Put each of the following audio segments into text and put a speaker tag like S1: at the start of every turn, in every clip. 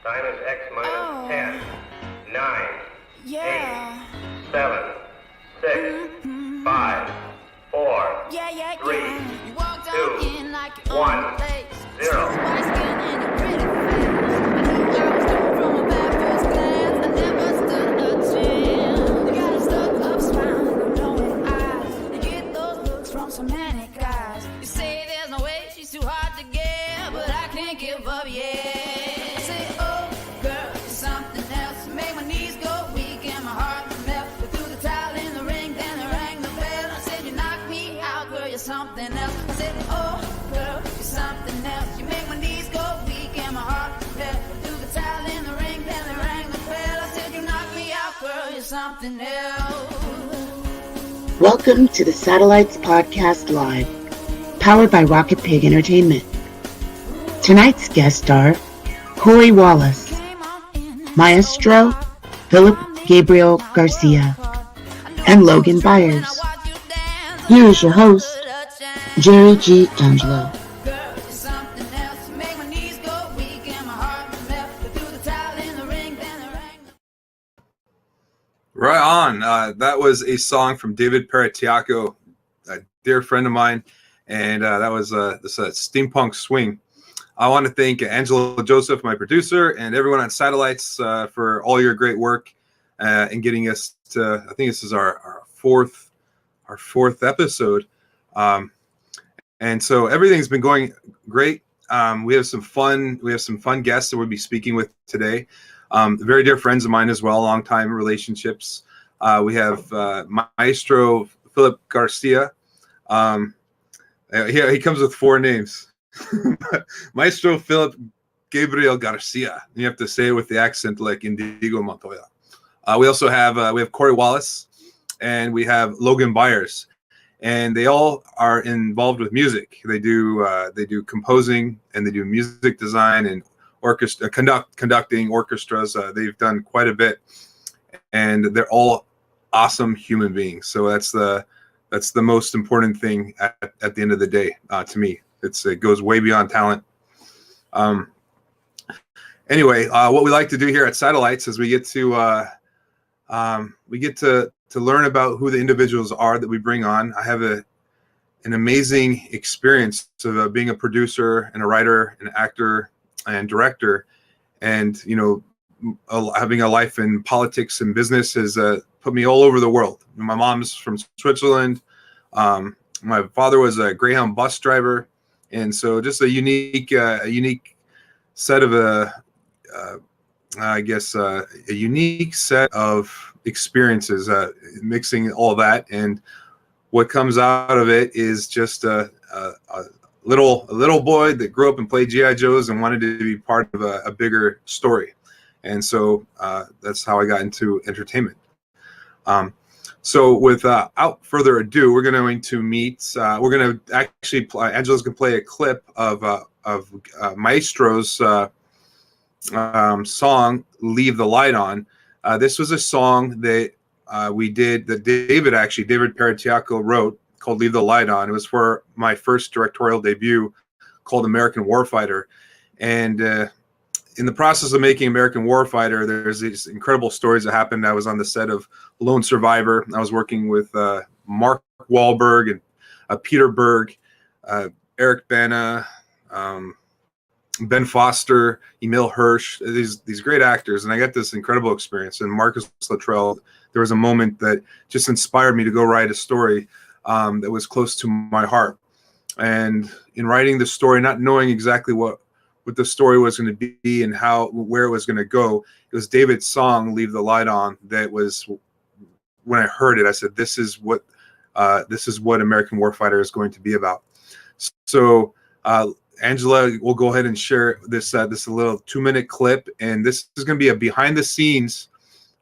S1: Sinus X minus 10, 9,
S2: Yeah.
S1: 8, 7, 6, 5, 4, 3, 2, 1, 0.
S2: So many guys, you say there's no way, she's too hard to get, but I can't give up yet. Say, oh girl, you're something else. You make my knees go weak and my heart melt. You threw the towel in the ring, then I rang the bell. I said you knocked me out, girl, you're something else. I said, oh girl, you're something else. You make my knees go weak and my heart melt. You threw the towel in the ring, then I rang the bell. I said you knocked me out, girl, you're something else.
S3: Welcome to the Satellites Podcast Live, powered by RokitPig Entertainment. Tonight's guests are Corey Wallace, Maestro, Phillip Gabriel Garcia, and Logan Byers. Here's your host, Jerry G. Angelo.
S4: Right on. That was a song from David Paratiaco, a dear friend of mine, and that was this steampunk swing. I want to thank Angela Joseph, my producer, and everyone on Satellites for all your great work in getting us to. I think this is our fourth episode, and so everything's been going great. We have some fun guests that we'll be speaking with today. Very dear friends of mine as well, long-time relationships. We have Maestro Phillip Garcia. He comes with 4 names. Maestro Phillip Gabriel Garcia. You have to say it with the accent like Indigo Montoya. We also have Corey Wallace, and we have Logan Byers, and they all are involved with music. They do composing, and they do music design and orchestra conducting orchestras. They've done quite a bit, and they're all awesome human beings. So that's the most important thing at the end of the day to me. It goes way beyond talent. Anyway, what we like to do here at Satellites is we get to learn about who the individuals are that we bring on. I have an amazing experience of being a producer and a writer and actor and director, and having a life in politics and business has put me all over the world. My mom's from Switzerland. My father was a Greyhound bus driver, and so just a unique set of a unique set of experiences, mixing all that, and what comes out of it is just a little boy that grew up and played G.I. Joes and wanted to be part of a bigger story. And so that's how I got into entertainment. So without further ado, we're going to meet. We're going to actually Angela's going to play a clip of Maestro's song "Leave the Light On." This was a song that we did that David Paratiaco wrote, called "Leave the Light On." It was for my first directorial debut, called American Warfighter. And in the process of making American Warfighter, there's these incredible stories that happened. I was on the set of Lone Survivor. I was working with Mark Wahlberg and Peter Berg, Eric Bana, Ben Foster, Emil Hirsch, these great actors. And I got this incredible experience. And Marcus Luttrell, there was a moment that just inspired me to go write a story that was close to my heart. And in writing the story, not knowing exactly what the story was going to be and where it was going to go, it was David's song "Leave the Light On" that was, when I heard it, I said, this is what American Warfighter is going to be about. So Angela will go ahead and share this little 2-minute clip, and this is going to be a behind the scenes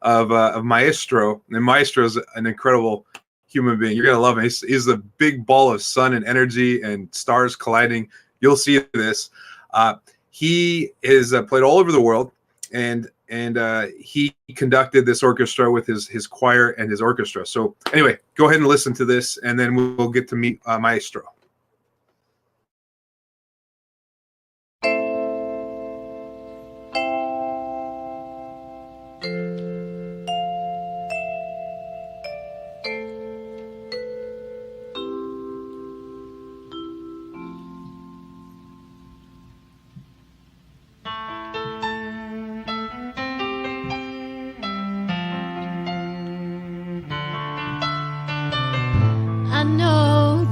S4: of Maestro. And Maestro is an incredible human being. You're gonna love him. He's a big ball of sun and energy and stars colliding. You'll see this. He is played all over the world, and he conducted this orchestra with his choir and his orchestra. So anyway, go ahead and listen to this, and then we'll get to meet Maestro.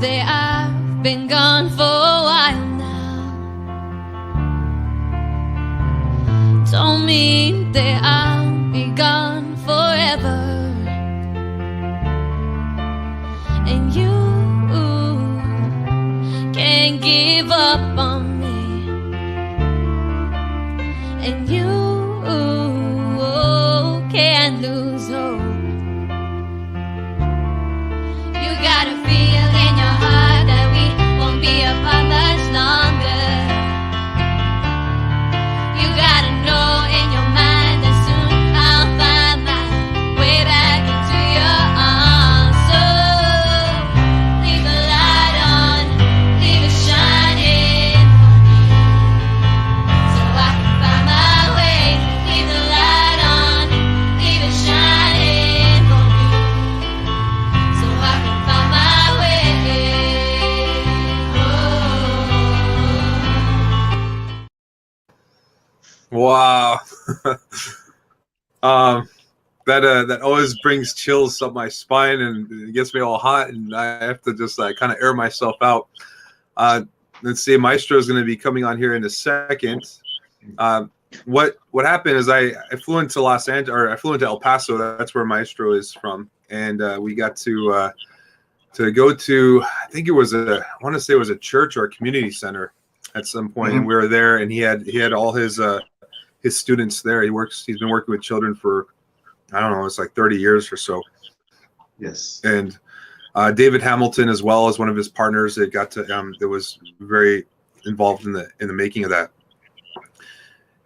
S2: that I've been gone for a while now. Don't mean that I'll be gone forever. And you can't give up on me. And you can't lose hope. You got a feel in your heart that we won't be apart much longer. You gotta know in your mind that soon I'll find my way back into your arms. So leave the light on, leave it shining for me, so I can find my way. Leave the light on, leave it shining for me, so I can find my way.
S4: Wow. That always brings chills up my spine and it gets me all hot, and I have to just kind of air myself out. Let's see, Maestro is going to be coming on here in a second. What happened is I flew into Los Angeles, or I flew into El Paso. That's where Maestro is from, and we got to go to, I think it was I want to say it was a church or a community center at some point. And we were there, and he had all his students there. He's been working with children for, I don't know, it's like 30 years or so.
S5: Yes.
S4: And David Hamilton, as well as one of his partners, that was very involved in the making of that.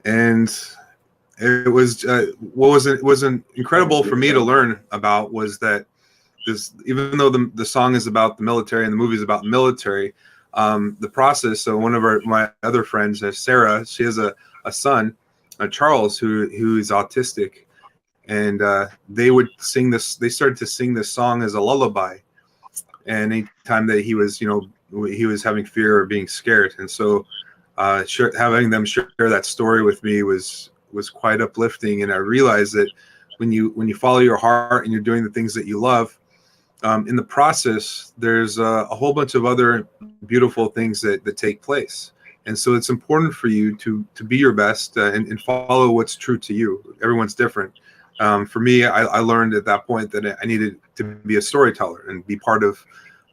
S4: And it was what was incredible for me to learn about was that this, even though the song is about the military and the movie is about the military, the process. So one of my other friends, Sarah, she has a son, Charles, who is autistic, and they would sing this. They started to sing this song as a lullaby, and anytime that he was having fear or being scared, and so having them share that story with me was quite uplifting. And I realized that when you follow your heart and you're doing the things that you love, in the process, there's a whole bunch of other beautiful things that take place. And so it's important for you to be your best and follow what's true to you. Everyone's different. For me, I learned at that point that I needed to be a storyteller and be part of,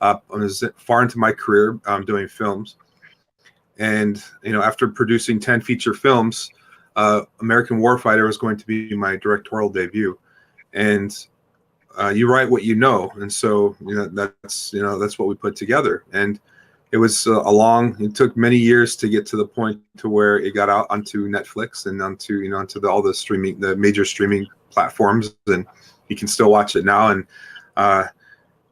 S4: I was far into my career doing films. And, after producing 10 feature films, American Warfighter was going to be my directorial debut. And you write what you know. And so, that's what we put together. And it was it took many years to get to the point to where it got out onto Netflix and onto all the major streaming platforms, and you can still watch it now. And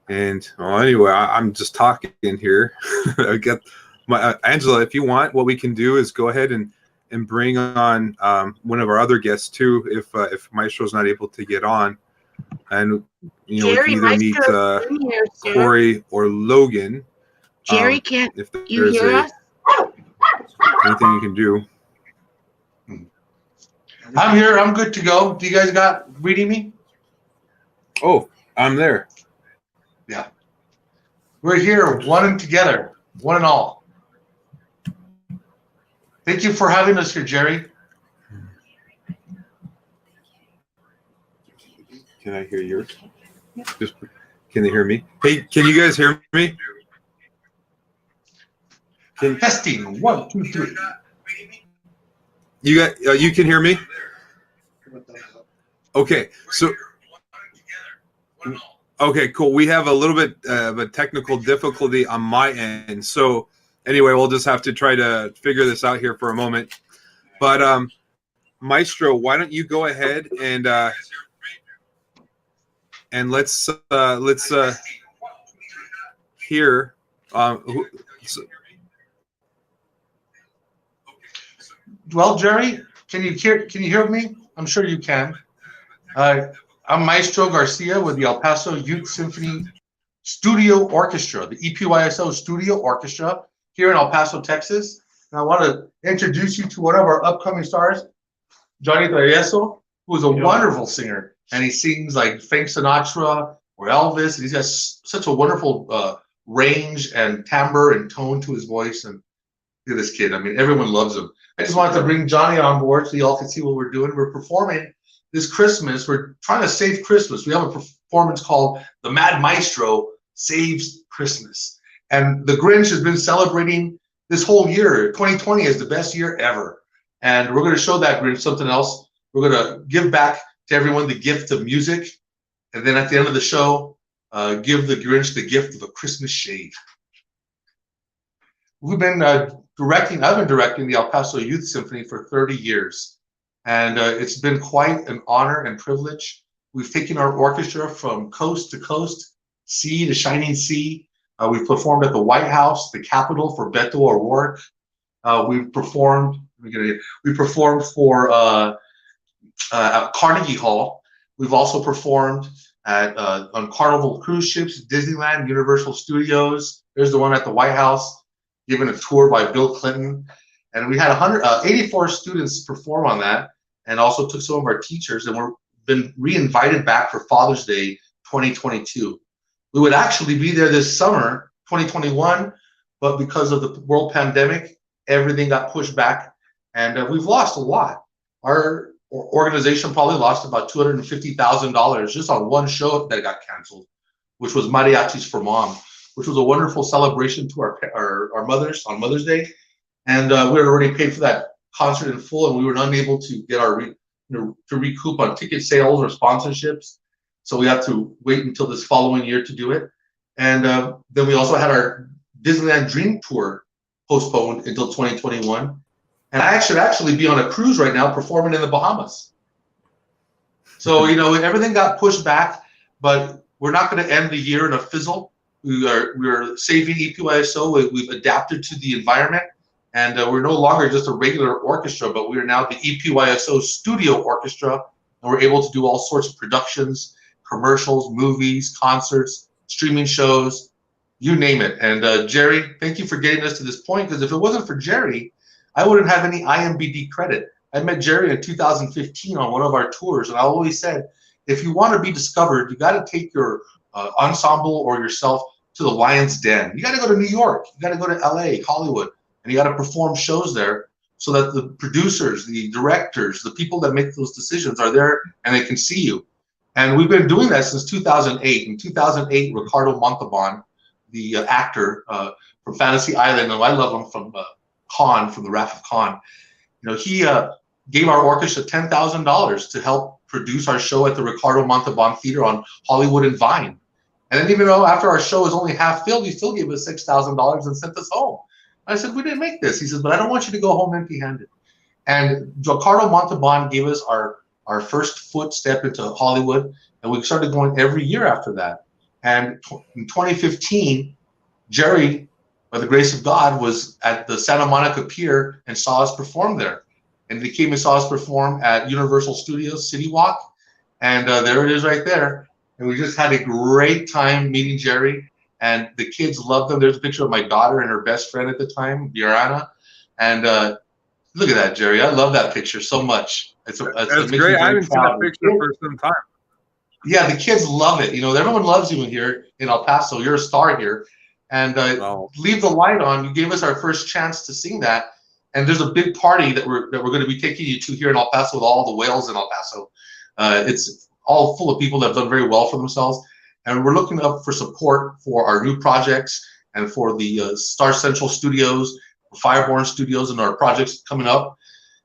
S4: anyway, I'm just talking here. I get my Angela. If you want, what we can do is go ahead and bring on one of our other guests too, if Maestro's not able to get on, and
S3: Jerry,
S4: we can either meet Corey or Logan.
S3: Jerry, can't
S4: if
S3: you hear us?
S4: Anything you can do.
S5: I'm here. I'm good to go. Do you guys got reading me?
S4: Oh, I'm there.
S5: Yeah. We're here, one and together, one and all. Thank you for having us here, Jerry.
S4: Can I hear yours? Just, can they hear me? Hey, can you guys hear me?
S5: Testing 1, 2, 3.
S4: You can hear me? Okay, so okay, cool. We have a little bit of a technical difficulty on my end. So anyway, we'll just have to try to figure this out here for a moment. But Maestro, why don't you go ahead and let's hear
S5: Well, Jerry, can you hear me? I'm sure you can. I'm Maestro Garcia with the El Paso Youth Symphony Studio Orchestra, the EPYSO Studio Orchestra here in El Paso, Texas. And I want to introduce you to one of our upcoming stars, Johnny Travieso, who is a wonderful singer, and he sings like Frank Sinatra or Elvis, and he's got such a wonderful range and timbre and tone to his voice. And look at this kid. I mean, everyone loves him. I just wanted to bring Johnny on board so y'all can see what we're doing. We're performing this Christmas. We're trying to save Christmas. We have a performance called The Mad Maestro Saves Christmas. And the Grinch has been celebrating this whole year. 2020 is the best year ever. And we're going to show that Grinch something else. We're going to give back to everyone the gift of music. And then at the end of the show, give the Grinch the gift of a Christmas shave. We've been I've been directing the El Paso Youth Symphony for 30 years. And it's been quite an honor and privilege. We've taken our orchestra from coast to coast, sea to shining sea. We've performed at the White House, the Capitol for Beto O'Rourke. We've performed for at Carnegie Hall. We've also performed at on Carnival cruise ships, Disneyland, Universal Studios. There's the one at the White House, given a tour by Bill Clinton. And we had 84 students perform on that, and also took some of our teachers, and we're been re-invited back for Father's Day 2022. We would actually be there this summer, 2021, but because of the world pandemic, everything got pushed back, and we've lost a lot. Our organization probably lost about $250,000 just on one show that got canceled, which was Mariachis for Mom, which was a wonderful celebration to our mothers on Mother's Day. And we had already paid for that concert in full, and we were unable to get our to recoup on ticket sales or sponsorships. So we have to wait until this following year to do it. And then we also had our Disneyland Dream Tour postponed until 2021. And I should actually be on a cruise right now performing in the Bahamas. So, everything got pushed back, but we're not going to end the year in a fizzle. We're saving EPYSO. We've adapted to the environment. And we're no longer just a regular orchestra, but we are now the EPYSO Studio Orchestra. And we're able to do all sorts of productions, commercials, movies, concerts, streaming shows, you name it. And Jerry, thank you for getting us to this point, because if it wasn't for Jerry, I wouldn't have any IMBD credit. I met Jerry in 2015 on one of our tours, and I always said, if you want to be discovered, you got to take your ensemble or yourself to the Lion's Den. You got to go to New York. You got to go to LA, Hollywood, and you got to perform shows there so that the producers, the directors, the people that make those decisions are there and they can see you. And we've been doing that since 2008. In 2008, Ricardo Montalban, the actor from Fantasy Island, and I love him from Khan, from the Wrath of Khan, he gave our orchestra $10,000 to help produce our show at the Ricardo Montalban Theater on Hollywood and Vine. And then even though after our show was only half filled, he still gave us $6,000 and sent us home. I said, we didn't make this. He says, but I don't want you to go home empty-handed. And Ricardo Montalban gave us our first footstep into Hollywood, and we started going every year after that. And in 2015, Jerry, by the grace of God, was at the Santa Monica Pier and saw us perform there. And he came and saw us perform at Universal Studios City Walk. And there it is right there. And we just had a great time meeting Jerry. And the kids loved them. There's a picture of my daughter and her best friend at the time, Diana. And look at that, Jerry. I love that picture so much. That's
S4: great. I haven't seen that picture for some time.
S5: Yeah, the kids love it. Everyone loves you here in El Paso. You're a star here. And Leave the Light On, you gave us our first chance to sing that. And there's a big party that we're going to be taking you to here in El Paso with all the whales in El Paso. It's all full of people that have done very well for themselves. And we're looking up for support for our new projects and for the Star Central Studios, Fireborn Studios, and our projects coming up.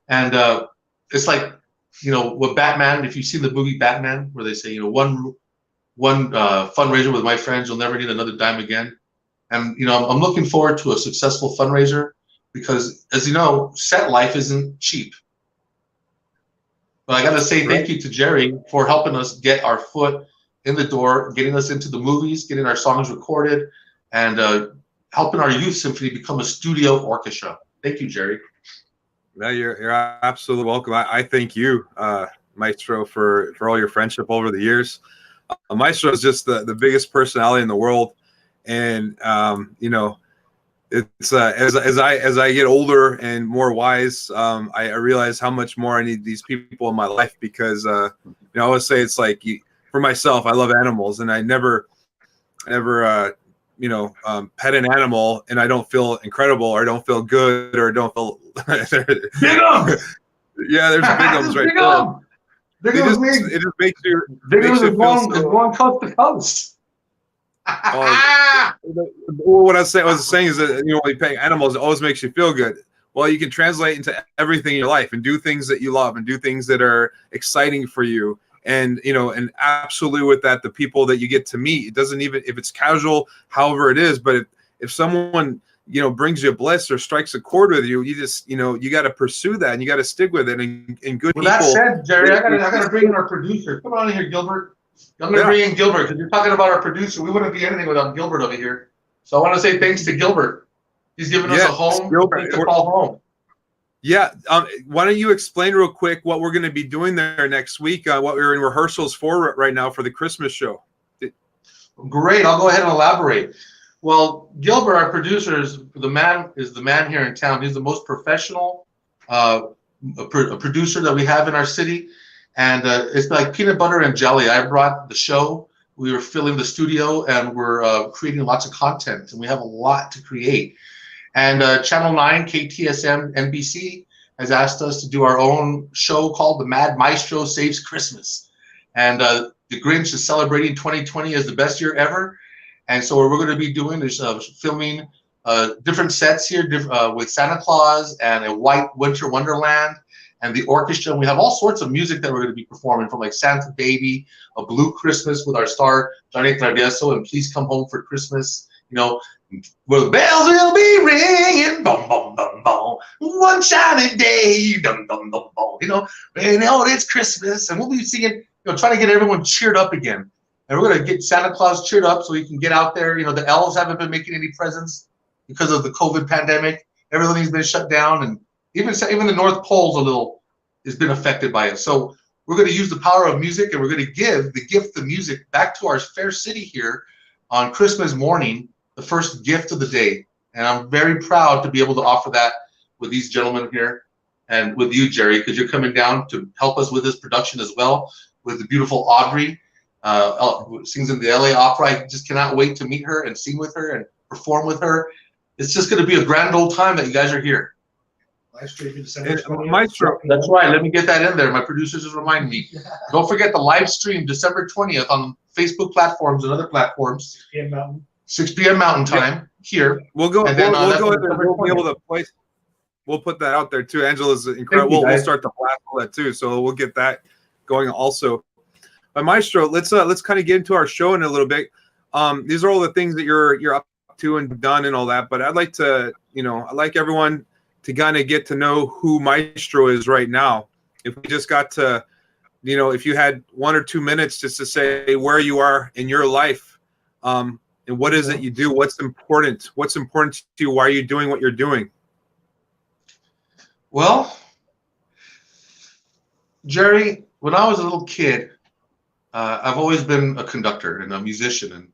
S5: And it's like, with Batman, if you've seen the movie Batman, where they say, one fundraiser with my friends, you'll never need another dime again. And, I'm looking forward to a successful fundraiser because, as you know, set life isn't cheap. But I got to say thank you to Jerry for helping us get our foot in the door, getting us into the movies, getting our songs recorded, and helping our youth symphony become a studio orchestra. Thank you, Jerry.
S4: No, you're absolutely welcome. I thank you, Maestro, for all your friendship over the years. Maestro is just the biggest personality in the world, and it's as I get older and more wise, I realize how much more I need these people in my life because I always say it's like for myself, I love animals, and I never pet an animal and I don't feel incredible or I don't feel good or don't feel
S5: Bigums!
S4: Yeah, there's bigums right there. It just makes you
S5: Bigums is going coast to coast.
S4: What I was saying is that when you pay animals, it always makes you feel good. Well, you can translate into everything in your life and do things that you love and do things that are exciting for you. And and absolutely with that, the people that you get to meet, it doesn't even if it's casual, however it is. But if someone brings you a bliss or strikes a chord with you, you just you got to pursue that and you got to stick with it. And good people.
S5: That said, Jerry, I gotta bring in our producer. Come on in here, Gilbert. I'm gonna bring in Gilbert because you're talking about our producer. We wouldn't be anything without Gilbert over here. So I want to say thanks to Gilbert. He's given us a home to call home.
S4: Yeah. Why don't you explain real quick what we're going to be doing there next week? What we're in rehearsals for right now for the Christmas show.
S5: Great. I'll go ahead and elaborate. Well, Gilbert, our producer, is the man here in town. He's the most professional producer that we have in our city. And it's like peanut butter and jelly. I brought the show. We were filling the studio and we're creating lots of content. And we have a lot to create. And Channel 9, KTSM, NBC has asked us to do our own show called The Mad Maestro Saves Christmas. And the Grinch is celebrating 2020 as the best year ever. And so what we're going to be doing is filming different sets here with Santa Claus and a white winter wonderland and the orchestra. And we have all sorts of music that we're going to be performing, from like Santa Baby, A Blue Christmas with our star Johnny Travieso, and Please Come Home for Christmas. Where the bells will be ringing, boom, boom, boom, boom, one shiny day, dum, dum, dum, boom. It's Christmas, and we'll be singing, trying to get everyone cheered up again. And we're going to get Santa Claus cheered up so he can get out there. The elves haven't been making any presents because of the COVID pandemic. Everything's been shut down, and even the North Pole's has been affected by it. So we're going to use the power of music, and we're going to give the gift of music back to our fair city here on Christmas morning, the first gift of the day. And I'm very proud to be able to offer that with these gentlemen here and with you, Jerry, because you're coming down to help us with this production as well, with the beautiful Aubrey, who sings in the LA Opera. I just cannot wait to meet her and sing with her and perform with her. It's just going to be a grand old time that you guys are here.
S4: Maestro.
S5: That's right. Let me get that in there. My producers just remind me. Don't forget the live stream December 20th on Facebook platforms and other platforms. 6 p.m. Mountain Time here.
S4: We'll go. We'll be able to place. We'll put that out there too. Angela's incredible. We'll start to blast all that too, so we'll get that going also. But Maestro, let's kind of get into our show in a little bit. These are all the things that you're up to and done and all that. But I'd like to, I'd like everyone to kind of get to know who Maestro is right now. If we just got to, if you had 1 or 2 minutes just to say where you are in your life. And what is it you do? What's important? What's important to you? Why are you doing what you're doing?
S5: Well, Jerry, when I was a little kid, I've always been a conductor and a musician. And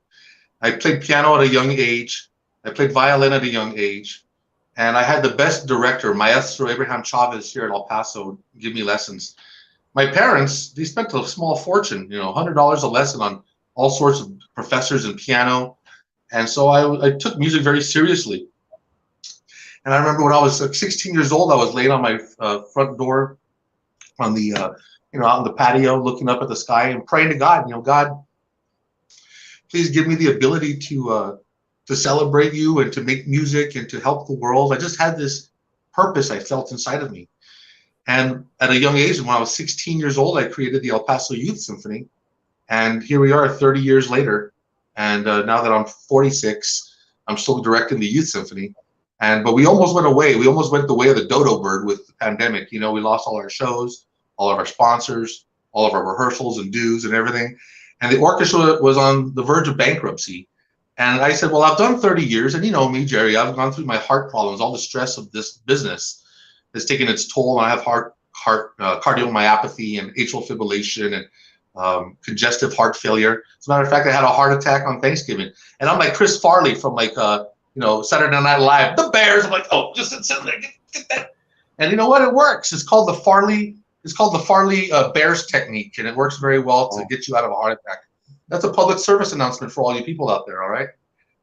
S5: I played piano at a young age. I played violin at a young age. And I had the best director, Maestro Abraham Chavez, here in El Paso, give me lessons. My parents, they spent a small fortune, $100 a lesson on all sorts of professors in piano. And so I took music very seriously. And I remember when I was 16 years old, I was laying on my front door on the, out in the patio, looking up at the sky and praying to God, God, please give me the ability to celebrate you and to make music and to help the world. I just had this purpose I felt inside of me. And at a young age, when I was 16 years old, I created the El Paso Youth Symphony. And here we are 30 years later. And now that I'm 46, I'm still directing the Youth Symphony. But we almost went away. We almost went the way of the dodo bird with the pandemic. We lost all our shows, all of our sponsors, all of our rehearsals and dues and everything. And the orchestra was on the verge of bankruptcy. And I said, well, I've done 30 years. And you know me, Jerry, I've gone through my heart problems. All the stress of this business has taken its toll. And I have cardiomyopathy and atrial fibrillation and congestive heart failure. As a matter of fact, I had a heart attack on Thanksgiving, and I'm like Chris Farley from Saturday Night Live. The Bears. I'm like, oh, just sit there, get that. And you know what? It works. It's called the Farley. It's called the Farley Bears technique, and it works very well to get you out of a heart attack. That's a public service announcement for all you people out there. All right.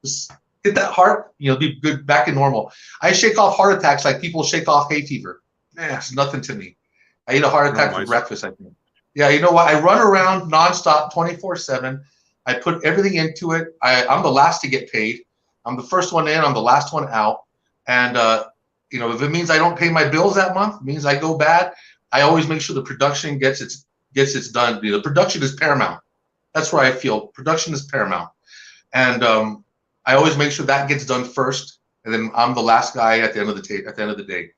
S5: Just hit that heart, be good, back in normal. I shake off heart attacks like people shake off hay fever. Man, it's nothing to me. I eat a heart attack for breakfast, I think. Yeah, you know what? I run around nonstop 24/7. I put everything into it. I'm the last to get paid. I'm the first one in. I'm the last one out. And, if it means I don't pay my bills that month, it means I go bad, I always make sure the production gets its done. The production is paramount. That's where I feel. Production is paramount. And I always make sure that gets done first. And then I'm the last guy at the end of the day.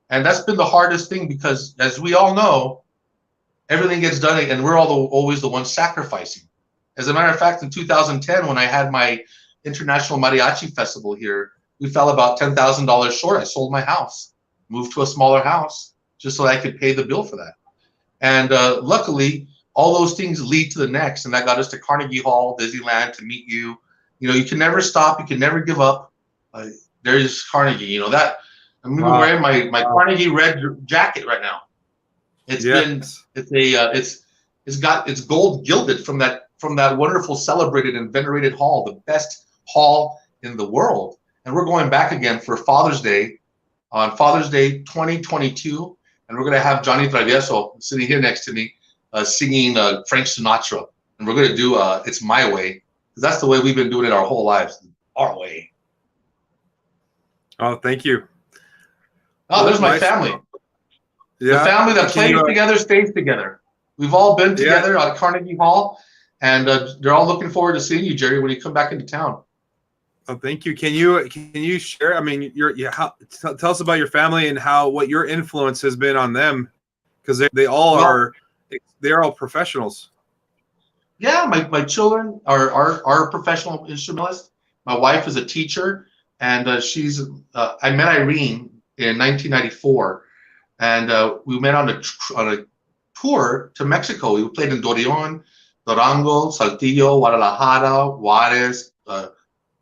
S5: And that's been the hardest thing because, as we all know, everything gets done and we're always the ones sacrificing. As a matter of fact, in 2010, when I had my International Mariachi Festival here, we fell about $10,000 short. I sold my house, moved to a smaller house just so I could pay the bill for that. And luckily, all those things lead to the next. And that got us to Carnegie Hall, Disneyland, to meet you. You can never stop. You can never give up. There's Carnegie. I'm even wearing my Carnegie red jacket right now. It's gold gilded from that wonderful, celebrated and venerated hall, the best hall in the world. And we're going back again for Father's Day, on Father's Day 2022, and we're going to have Johnny Travieso sitting here next to me, singing Frank Sinatra, and we're going to do "It's My Way," because that's the way we've been doing it our whole lives, our way.
S4: Oh, thank you.
S5: Oh, there's my family. Yeah, the family that plays together stays together. We've all been together at Carnegie Hall, and they're all looking forward to seeing you, Jerry, when you come back into town.
S4: Oh, thank you. Can you share? I mean, tell us about your family and what your influence has been on them, because they're all professionals.
S5: Yeah, my children are professional instrumentalists. My wife is a teacher, and I met Irene in 1994, and we met on a tour to Mexico. We played in Torreon, Durango, Saltillo, Guadalajara, Juarez.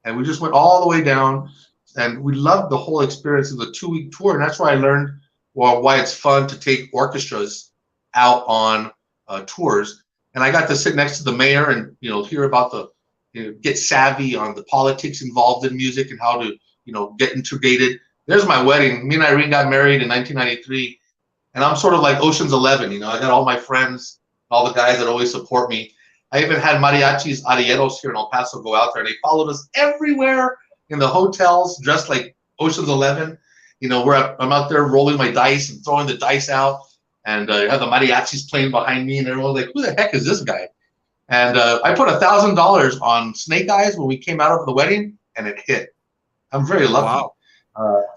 S5: And we just went all the way down, and we loved the whole experience of the 2-week tour. And that's where I learned why it's fun to take orchestras out on tours. And I got to sit next to the mayor and hear about get savvy on the politics involved in music and how to get integrated. There's my wedding. Me and Irene got married in 1993, and I'm sort of like Ocean's 11. I got all my friends, all the guys that always support me. I even had mariachis, arrieros here in El Paso go out there, and they followed us everywhere in the hotels, dressed like Ocean's 11. I'm out there rolling my dice and throwing the dice out, and I have the mariachis playing behind me, and everyone's like, "Who the heck is this guy?" And I put $1,000 on Snake Eyes when we came out of the wedding, and it hit. I'm very lucky. Wow.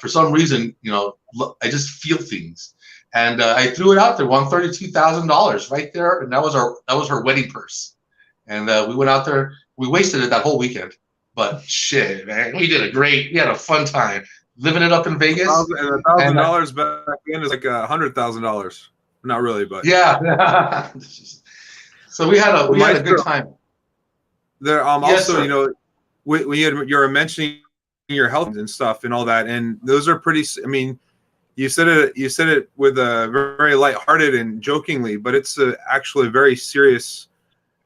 S5: For some reason, I just feel things, and I threw it out there, won $32,000 right there, and that was her wedding purse. And we went out there. We wasted it that whole weekend, but shit, man, we had a fun time living it up in Vegas.
S4: $1,000 back then is like $100,000. Not really, but
S5: yeah. So we had a good time.
S4: There, also, when you were mentioning your health and stuff and all that, and those are pretty. I mean, you said it with a very lighthearted and jokingly, but it's actually a very serious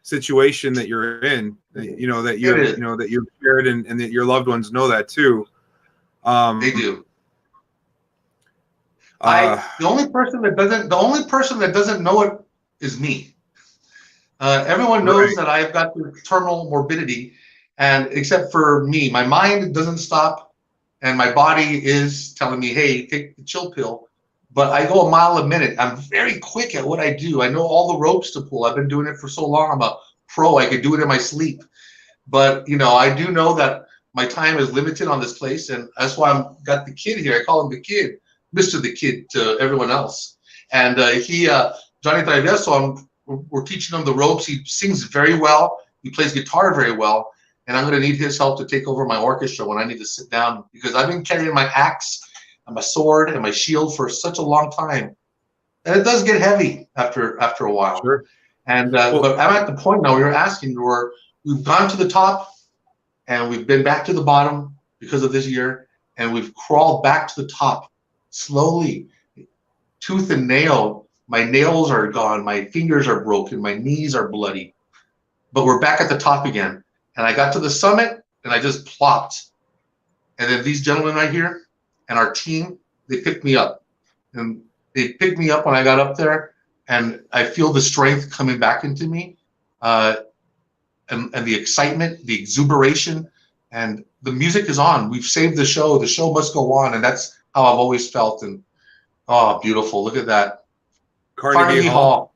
S4: situation that you're in, that you've shared and that your loved ones know that too.
S5: They do. The only person that doesn't know it is me. Everyone knows that I've got the terminal morbidity, and except for me, my mind doesn't stop, and my body is telling me, "Hey, take the chill pill." But I go a mile a minute. I'm very quick at what I do. I know all the ropes to pull. I've been doing it for so long. I'm a pro. I could do it in my sleep. But, I do know that my time is limited on this place, and that's why I've got the kid here. I call him the kid, Mr. the Kid to everyone else. And Johnny Travieso, we're teaching him the ropes. He sings very well. He plays guitar very well. And I'm going to need his help to take over my orchestra when I need to sit down, because I've been carrying my axe and my sword and my shield for such a long time, and it does get heavy after a while. Sure. And but I'm at the point now. We were asking where we've gone to the top, and we've been back to the bottom because of this year, and we've crawled back to the top slowly, tooth and nail. My nails are gone. My fingers are broken. My knees are bloody, but we're back at the top again. And I got to the summit, and I just plopped. And then these gentlemen right here and our team, they picked me up. And they picked me up when I got up there, and I feel the strength coming back into me, and the excitement, the exuberation, and the music is on. We've saved the show. The show must go on, and that's how I've always felt. And oh, beautiful! Look at that. Carnegie Hall.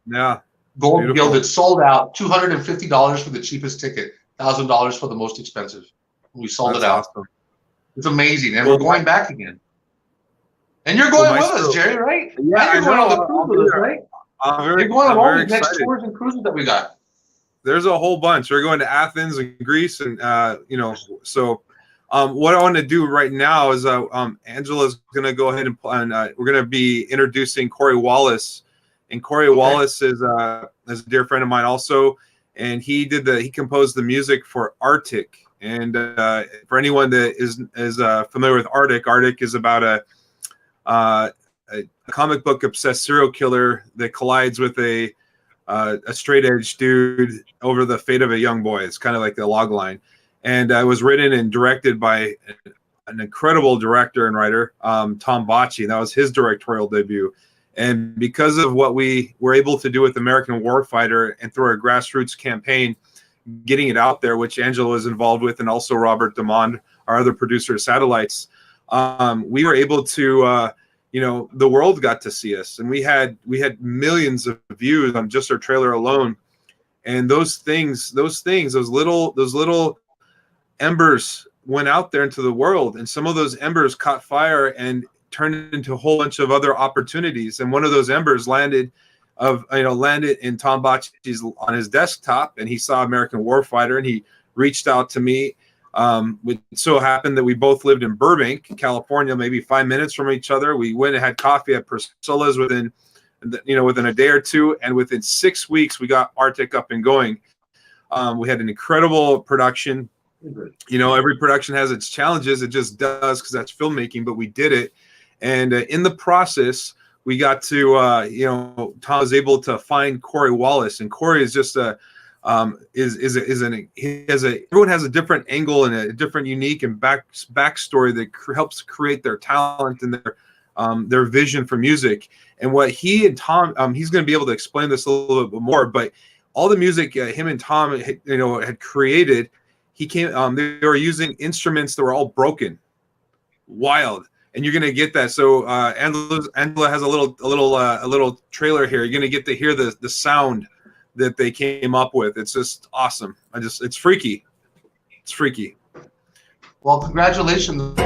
S4: Yeah.
S5: Gold Gilded, sold out. $250 for the cheapest ticket. $1,000 for the most expensive. We sold it out.
S4: Awesome.
S5: It's amazing, and we're going back again. And you're going with us, Jerry, right?
S4: Yeah,
S5: and you're going on the cruises, right? You're going on all these next tours and cruises that we got.
S4: There's a whole bunch. We're going to Athens and Greece, and so what I want to do right now is Angela's going to go ahead and we're going to be introducing Corey Wallace, and Corey Wallace is a dear friend of mine also, and he composed the music for Arctic. And for anyone that is familiar with Arctic is about a comic book obsessed serial killer that collides with a straight edge dude over the fate of a young boy. It's kind of like the log line. And it was written and directed by an incredible director and writer, Tom Bocci. That was his directorial debut. And because of what we were able to do with American Warfighter and through our grassroots campaign, getting it out there, which Angela was involved with, and also Robert Dumond, our other producer of Satellites, we were able to, the world got to see us, and we had millions of views on just our trailer alone. And those little embers went out there into the world, and some of those embers caught fire and turned into a whole bunch of other opportunities. And one of those embers landed in Tom Bocci's on his desktop, and he saw American Warfighter, and he reached out to me. It so happened that we both lived in Burbank, California, maybe 5 minutes from each other. We went and had coffee at Priscilla's within a day or two, and within 6 weeks we got Arctic up and going. We had an incredible production. Every production has its challenges. It just does, because that's filmmaking, but we did it. And in the process, we got to, Tom was able to find Corey Wallace, and Corey is just everyone has a different angle and a different unique and backstory that helps create their talent and their vision for music. And what he and Tom, he's going to be able to explain this a little bit more, but all the music him and Tom, had created, they were using instruments that were all broken, wild. And you're gonna get that. So Angela has a little trailer here. You're gonna get to hear the sound that they came up with. It's just awesome. It's freaky. It's freaky.
S5: Well, congratulations.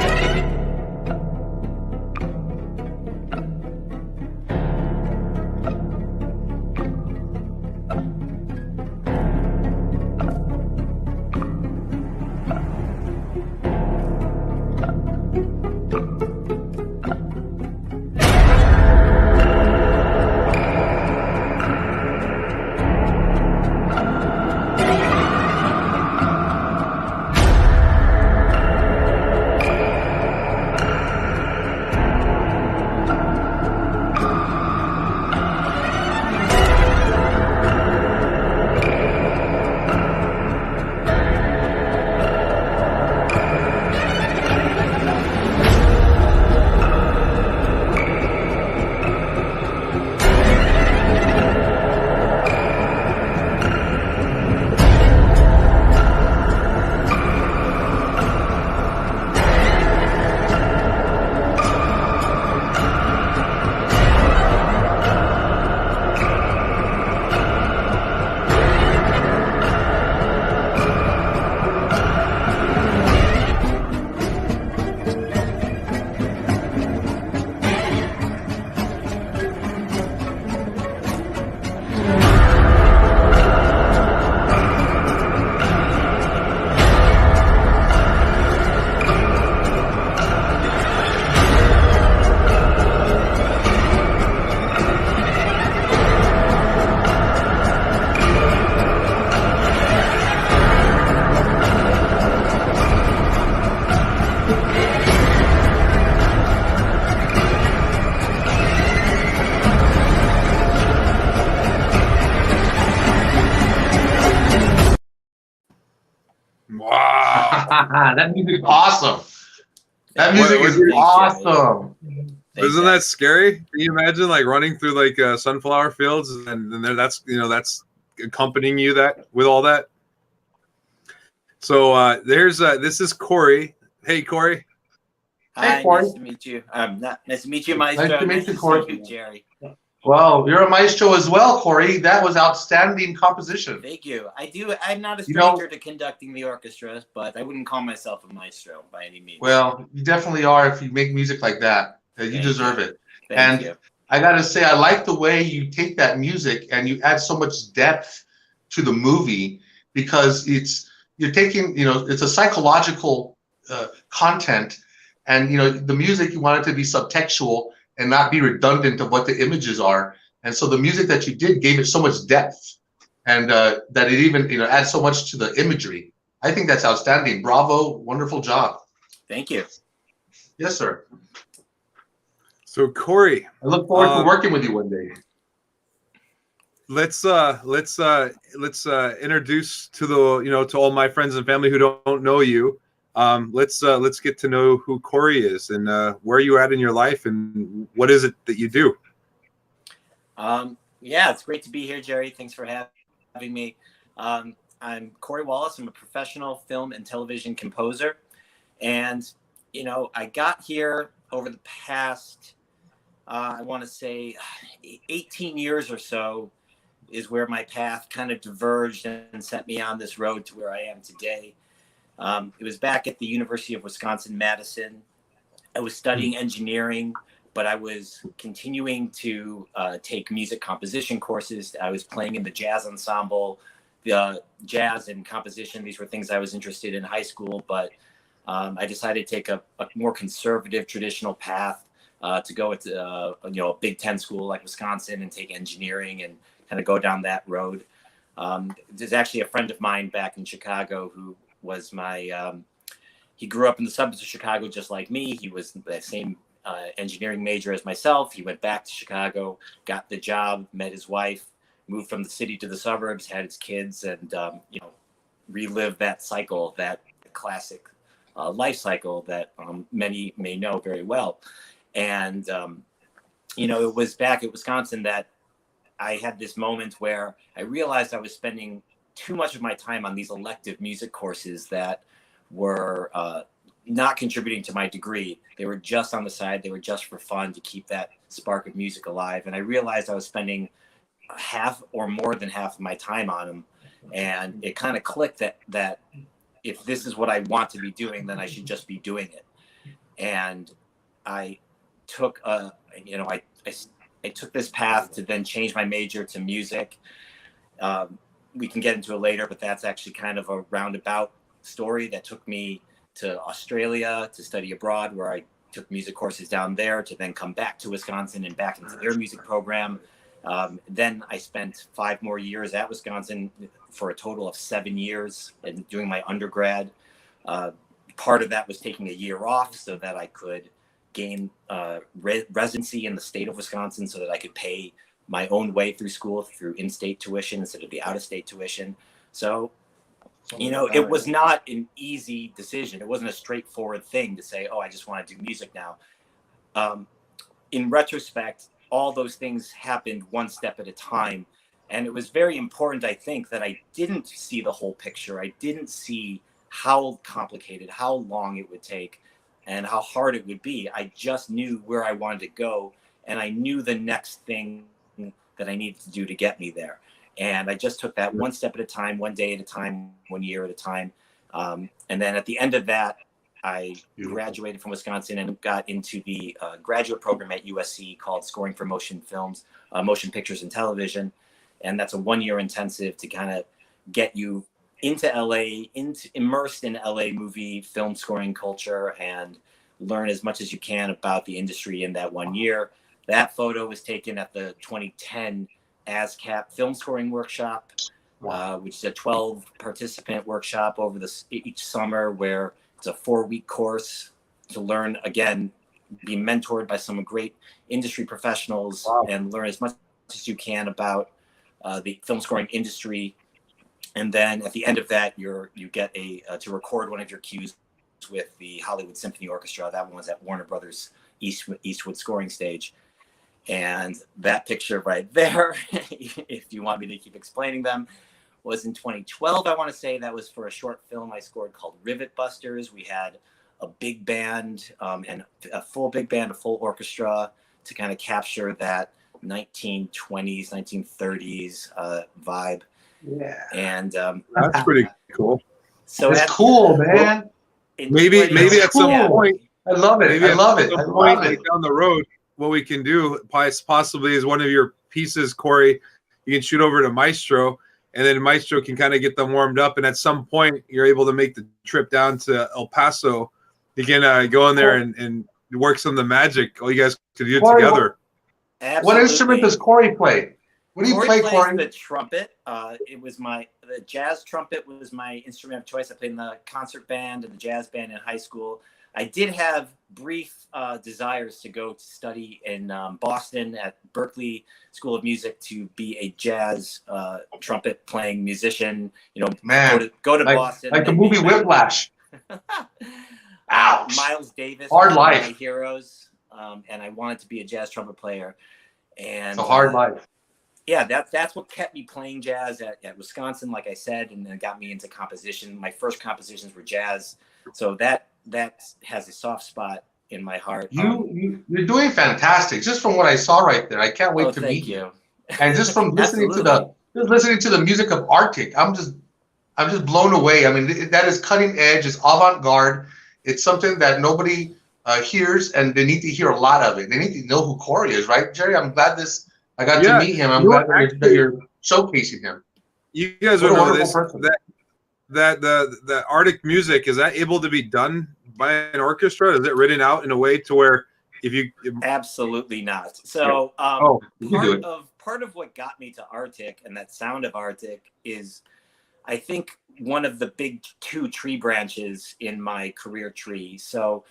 S5: That music's awesome. That music is
S6: Thanks,
S5: awesome.
S4: Isn't that scary? Can you imagine like running through like sunflower fields and then that's that's accompanying you with all that? So this is Corey. Hey Corey.
S6: Hi,
S5: Corey.
S6: nice to meet you. Nice to meet you, Maestro.
S5: Nice to meet you, Corey.
S6: Jerry.
S5: Well, you're a maestro as well, Corey. That was outstanding composition.
S6: Thank you. I'm not a stranger to conducting the orchestra, but I wouldn't call myself a maestro by any means.
S5: Well, you definitely are if you make music like that. You deserve it.
S6: Thank you.
S5: I got to say, I like the way you take that music and you add so much depth to the movie because you're taking, it's a psychological content, and the music, you want it to be subtextual and not be redundant of what the images are. And so the music that you did gave it so much depth, and that it even adds so much to the imagery. I think that's outstanding. Bravo, wonderful job.
S6: Thank you.
S5: Yes, sir.
S4: So Corey,
S5: I look forward to working with you one day.
S4: Let's introduce to the to all my friends and family who don't know you. Let's get to know who Corey is and where you at in your life and what is it that you do.
S6: Yeah, it's great to be here, Jerry. Thanks for having me. I'm Corey Wallace. I'm a professional film and television composer, and I got here over the past I want to say 18 years or so is where my path kind of diverged and set me on this road to where I am today. It was back at the University of Wisconsin-Madison. I was studying engineering, but I was continuing to take music composition courses. I was playing in the jazz ensemble, the jazz and composition. These were things I was interested in high school, but I decided to take a more conservative, traditional path to go with a Big Ten school like Wisconsin and take engineering and kind of go down that road. There's actually a friend of mine back in Chicago who was he grew up in the suburbs of Chicago just like me. He was the same engineering major as myself. He went back to Chicago, got the job, met his wife, moved from the city to the suburbs, had his kids, and relived that cycle, that classic life cycle that many may know very well. And, it was back at Wisconsin that I had this moment where I realized I was spending too much of my time on these elective music courses that were not contributing to my degree. They were just on the side. They were just for fun to keep that spark of music alive. And I realized I was spending half or more than half of my time on them. And it kind of clicked that if this is what I want to be doing, then I should just be doing it. And I took I took this path to then change my major to music. We can get into it later, but that's actually kind of a roundabout story that took me to Australia to study abroad, where I took music courses down there to then come back to Wisconsin and back into their music program. Then I spent 5 more years at Wisconsin for a total of 7 years and doing my undergrad. Part of that was taking a year off so that I could gain residency in the state of Wisconsin so that I could pay my own way through school through in-state tuition instead of the out-of-state tuition. So, it was not an easy decision. It wasn't a straightforward thing to say, oh, I just want to do music now. In retrospect, all those things happened one step at a time. And it was very important, I think, that I didn't see the whole picture. I didn't see how complicated, how long it would take, and how hard it would be. I just knew where I wanted to go, and I knew the next thing that I needed to do to get me there. And I just took that one step at a time, one day at a time, 1 year at a time. And then at the end of that, I graduated from Wisconsin and got into the graduate program at USC called Scoring for Motion Films, Motion Pictures and Television. And that's a 1-year intensive to kind of get you into LA, immersed in LA movie film scoring culture and learn as much as you can about the industry in that 1 year. That photo was taken at the 2010 ASCAP film scoring workshop, which is a 12-participant workshop over each summer, where it's a 4-week course to learn, again, be mentored by some great industry professionals and learn as much as you can about the film scoring industry And then at the end of that, you get to record one of your cues with the Hollywood Symphony Orchestra. That one was at Warner Brothers Eastwood scoring stage. And that picture right there, if you want me to keep explaining them, was in 2012, I want to say. That was for a short film I scored called Rivet Busters. We had a big band and a full big band, a full orchestra to kind of capture that 1920s, 1930s vibe.
S5: Yeah.
S6: And
S4: that's pretty cool.
S5: So it's cool, man.
S4: Maybe at some point.
S5: I love it. I love it.
S4: Like down the road, what we can do possibly is one of your pieces, Corey, you can shoot over to Maestro, and then Maestro can kind of get them warmed up. And at some point, you're able to make the trip down to El Paso. You can go in there and work some of the magic. All you guys can do it together.
S5: What instrument does Corey play? What do you play, Corey?
S6: The trumpet. The jazz trumpet was my instrument of choice. I played in the concert band and the jazz band in high school. I did have brief desires to go to study in Boston at Berklee School of Music to be a jazz trumpet playing musician.
S5: Man,
S6: go to Boston.
S5: Like the movie Whiplash. Ouch.
S6: Miles Davis,
S5: hard life.
S6: One of my heroes, and I wanted to be a jazz trumpet player. And
S5: it's a hard life.
S6: Yeah, that's what kept me playing jazz at Wisconsin, like I said, and then got me into composition. My first compositions were jazz, so that has a soft spot in my heart.
S5: You're doing fantastic. Just from what I saw right there, I can't wait to meet you. And just from listening to the music of Arctic, I'm just blown away. I mean, that is cutting edge. It's avant-garde. It's something that nobody hears, and they need to hear a lot of it. They need to know who Corey is, right, Jerry? I'm glad I got to meet him. I'm glad that you're showcasing him.
S4: You guys would know this. That the Arctic music, is that able to be done by an orchestra? Is it written out in a way to where
S6: Absolutely not. So part of what got me to Arctic and that sound of Arctic is, I think, one of the big two tree branches in my career tree. So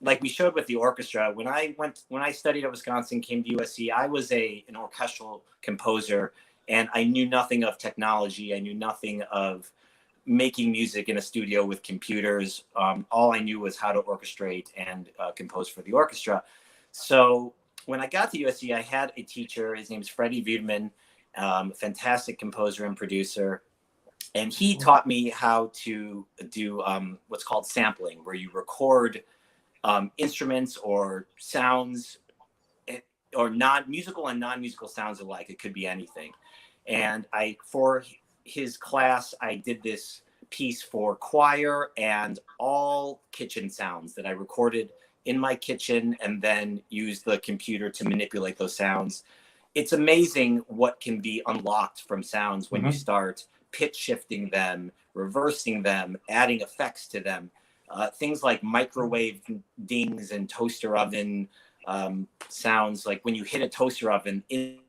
S6: like we showed with the orchestra, when I studied at Wisconsin, came to USC, I was an orchestral composer, and I knew nothing of technology. I knew nothing of making music in a studio with computers. All I knew was how to orchestrate and compose for the orchestra. So when I got to USC, I had a teacher. His name's Freddie Wiedemann, fantastic composer and producer. And he taught me how to do what's called sampling, where you record instruments or sounds or musical and non-musical sounds alike. It could be anything. And for his class, I did this piece for choir and all kitchen sounds that I recorded in my kitchen and then used the computer to manipulate those sounds. It's amazing what can be unlocked from sounds when you start pitch shifting them, reversing them, adding effects to them. Things like microwave dings and toaster oven sounds, like when you hit a toaster oven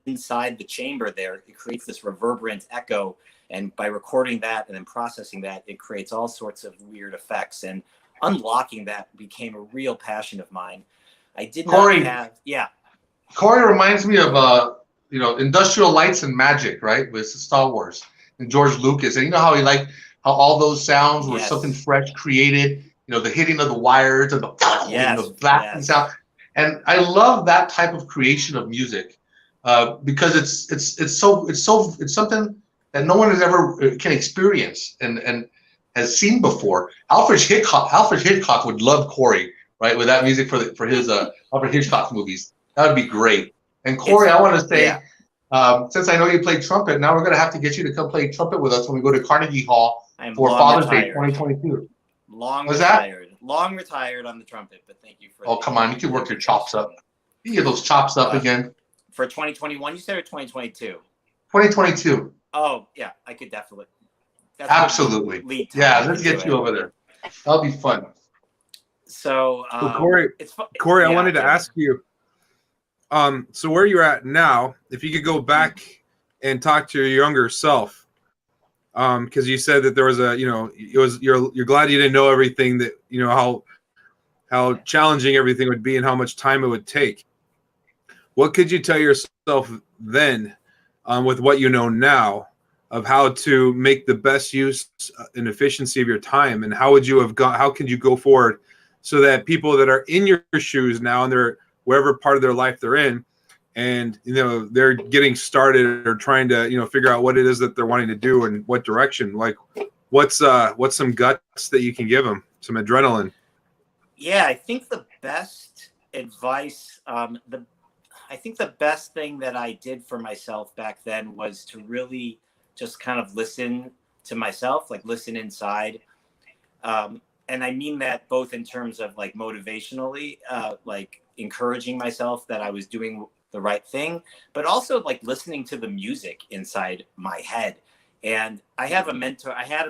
S6: inside the chamber there, it creates this reverberant echo. And by recording that and then processing that, it creates all sorts of weird effects. And unlocking that became a real passion of mine. I did not have,
S5: Corey reminds me of Industrial Lights and Magic, right, with Star Wars and George Lucas. And you know how how all those sounds were something fresh created. The hitting of the wires and the blasting sound. And I love that type of creation of music because it's something that no one has ever can experience and has seen before. Alfred Hitchcock would love Corey, right, with that music for his Alfred Hitchcock movies. That would be great. And Corey, I want to say, since I know you play trumpet, now we're going to have to get you to come play trumpet with us when we go to Carnegie Hall for Father's Day 2022.
S6: Long retired on the trumpet, but thank you for.
S5: Oh, come on, you can work your chops up. You get those chops up again.
S6: For 2021, you said, or 2022?
S5: 2022.
S6: Oh yeah, I could definitely.
S5: Absolutely. Yeah, let's get you over there. That'll be fun.
S6: So
S4: Corey, I wanted to ask you. So where you're at now, if you could go back and talk to your younger self. Because you said that there was you're glad you didn't know everything, that how challenging everything would be and how much time it would take. What could you tell yourself then, with what you know now, how to make the best use and efficiency of your time, and how can you go forward so that people that are in your shoes now and they're wherever part of their life they're in, and they're getting started or trying to figure out what it is that they're wanting to do and what direction, like what's some guts that you can give them, some adrenaline?
S6: Yeah, I think the best advice, I think the best thing that I did for myself back then was to really just kind of listen to myself, like listen inside. And I mean that both in terms of like motivationally, like encouraging myself that I was doing the right thing, but also like listening to the music inside my head. And I have a mentor, have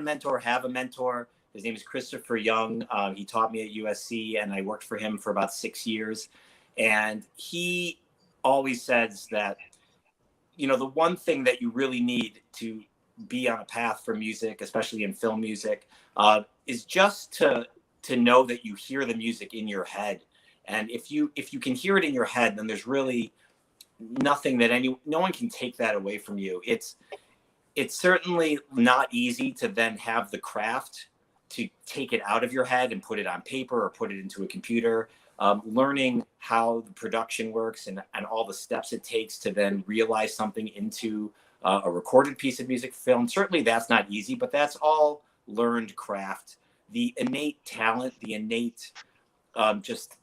S6: a mentor. His name is Christopher Young. He taught me at USC, and I worked for him for about 6 years. And he always says that, the one thing that you really need to be on a path for music, especially in film music, is just to know that you hear the music in your head. And if you can hear it in your head, then there's really nothing that no one can take that away from you. It's certainly not easy to then have the craft to take it out of your head and put it on paper or put it into a computer. Learning how the production works and all the steps it takes to then realize something into a recorded piece of music film. Certainly that's not easy, but that's all learned craft. The innate talent, the innate just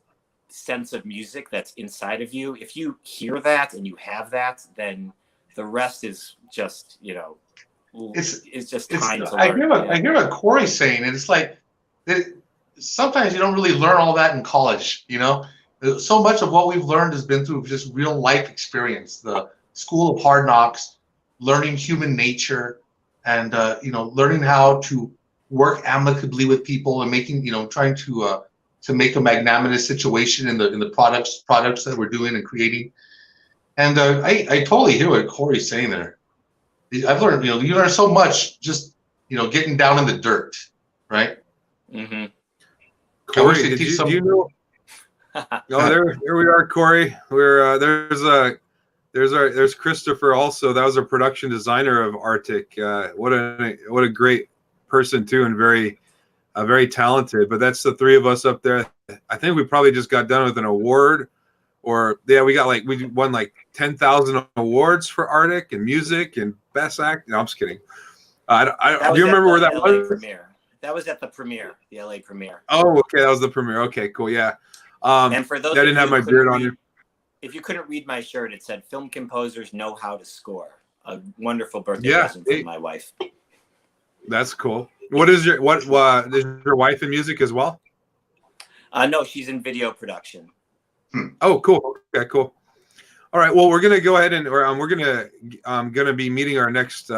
S6: sense of music that's inside of you. If you hear that and you have that, then the rest is just, it's just time to learn.
S5: I hear what Corey's saying, and it's like sometimes you don't really learn all that in college. So much of what we've learned has been through just real life experience, the school of hard knocks, learning human nature, and learning how to work amicably with people and making trying to make a magnanimous situation in the products that we're doing and creating. And I totally hear what Corey's saying there. I've learned, you learn so much just, getting down in the dirt, right?
S6: Mm-hmm.
S4: Corey, do you know? Oh, there we are, Corey. We're there's Christopher also. That was a production designer of Arctic. What a great person too, and very talented. But that's the three of us up there. I think we probably just got done with an award. We won like 10,000 awards for Arctic and music and best act. No, I'm just kidding. Do you remember where that was?
S6: Premiere. That was at the premiere, the LA premiere.
S4: Oh, okay, that was the premiere. Okay, cool, yeah.
S6: And for those,
S4: I didn't have my beard on here.
S6: If you couldn't read my shirt, it said "Film composers know how to score." A wonderful birthday present from my wife.
S4: That's cool. Is your wife in music as well?
S6: No, she's in video production.
S4: Oh, cool. Okay, cool. All right. Well, we're gonna go ahead and we're gonna be meeting our next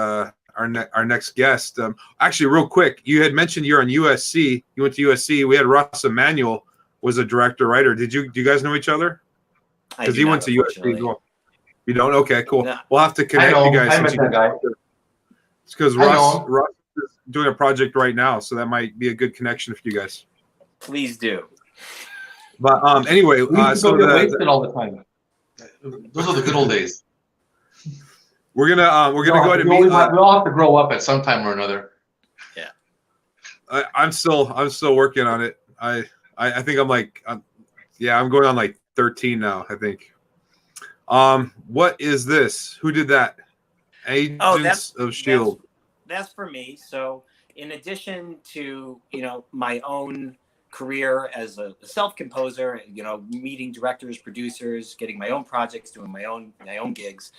S4: guest. Actually, real quick, you had mentioned you're on USC. You went to USC. We had Russ Emanuel was a director writer. Do you guys know each other? Because he went to USC as well. You don't? Okay, cool. No. We'll have to connect you guys.
S5: I met that guy.
S4: It's because Russ is doing a project right now, so that might be a good connection for you guys.
S6: Please do.
S4: But anyway,
S5: so wasted all the time. Those are the good old days.
S4: We're gonna go ahead and meet.
S5: We all have to grow up at some time or another.
S6: Yeah.
S4: I'm still working on it. I think I'm going on like 13 now, I think. What is this? Who did that? Agents of S.H.I.E.L.D.
S6: That's for me. So in addition to, my own career as a self-composer, meeting directors, producers, getting my own projects, doing my own gigs,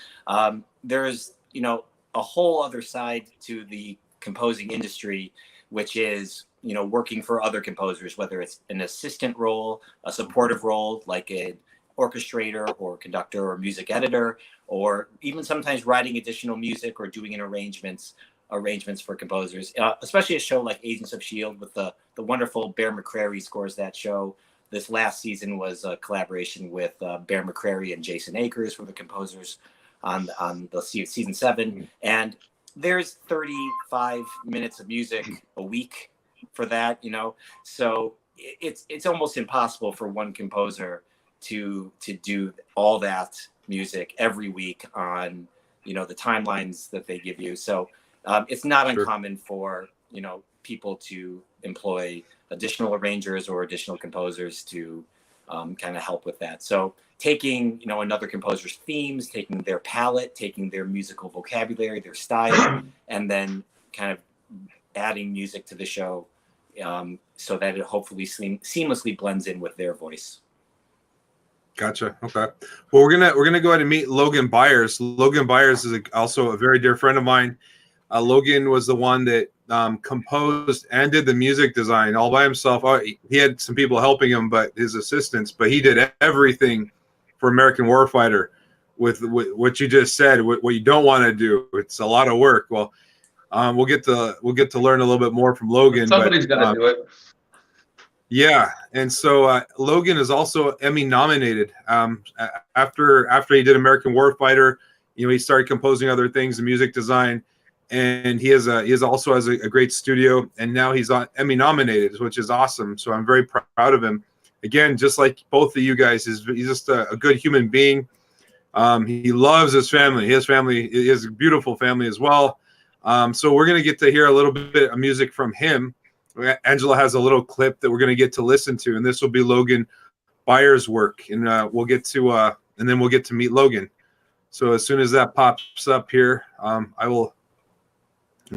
S6: there's, a whole other side to the composing industry, which is, working for other composers, whether it's an assistant role, a supportive role, like an orchestrator or conductor or music editor, or even sometimes writing additional music or doing arrangements for composers, especially a show like Agents of S.H.I.E.L.D. with the wonderful Bear McCreary scores that show. This last season was a collaboration with Bear McCreary and Jason Akers, who were the composers on the season 7. And there's 35 minutes of music a week for that, so it's almost impossible for one composer to do all that music every week on the timelines that they give you. So it's not uncommon for, people to employ additional arrangers or additional composers to kind of help with that. So taking, another composer's themes, taking their palette, taking their musical vocabulary, their style, and then kind of adding music to the show so that it hopefully seamlessly blends in with their voice.
S4: Gotcha. Okay. Well, we're gonna go ahead and meet Logan Byers. Logan Byers is also a very dear friend of mine. Logan was the one that composed and did the music design all by himself. He had some people helping him, but his assistants. But he did everything for American Warfighter. With what you just said, what you don't want to do, it's a lot of work. Well, we'll get to learn a little bit more from Logan.
S5: Somebody's got to do it.
S4: Yeah, and so Logan is also Emmy nominated. After he did American Warfighter, he started composing other things, music design, and he also has a great studio, and now he's on Emmy nominated, which is awesome. So I'm very proud of him. Again, just like both of you guys, he's just a good human being. He loves his family. He has a beautiful family as well. So we're gonna get to hear a little bit of music from him. Angela has a little clip that we're going to get to listen to, and this will be Logan Byers' work, and we'll get to meet Logan. So as soon as that pops up here, I will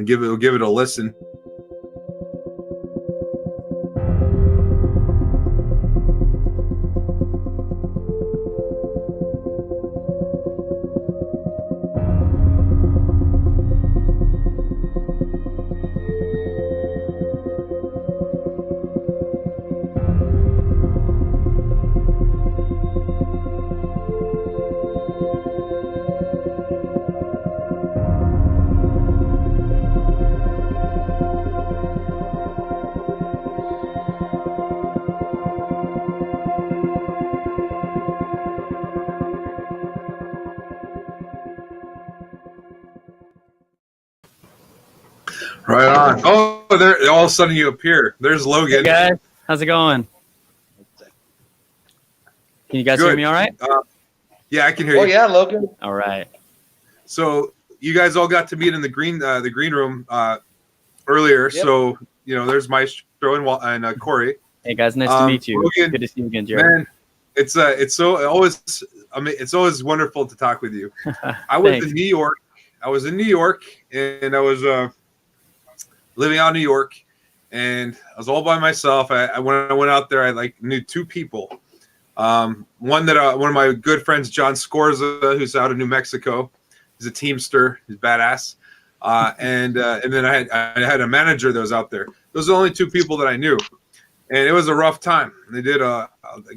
S4: give it a listen. Right on. Oh, there! All of a sudden you appear. There's Logan.
S7: Hey guys, how's it going? Can you guys hear me all right?
S4: Yeah, I can hear you.
S5: Oh yeah, Logan.
S7: All right.
S4: So you guys all got to meet in the green room earlier.
S5: Yep.
S4: So there's Maestro and Corey.
S7: Hey guys, nice to meet you.
S4: Logan,
S7: good to see you again, Jared.
S4: Man, it's always wonderful to talk with you. I was in New York. And I was living out in New York, and I was all by myself. When I went out there, I knew two people. One of my good friends, John Scorza, who's out of New Mexico. He's a Teamster. He's badass. And then I had a manager that was out there. Those are the only two people that I knew, and it was a rough time. They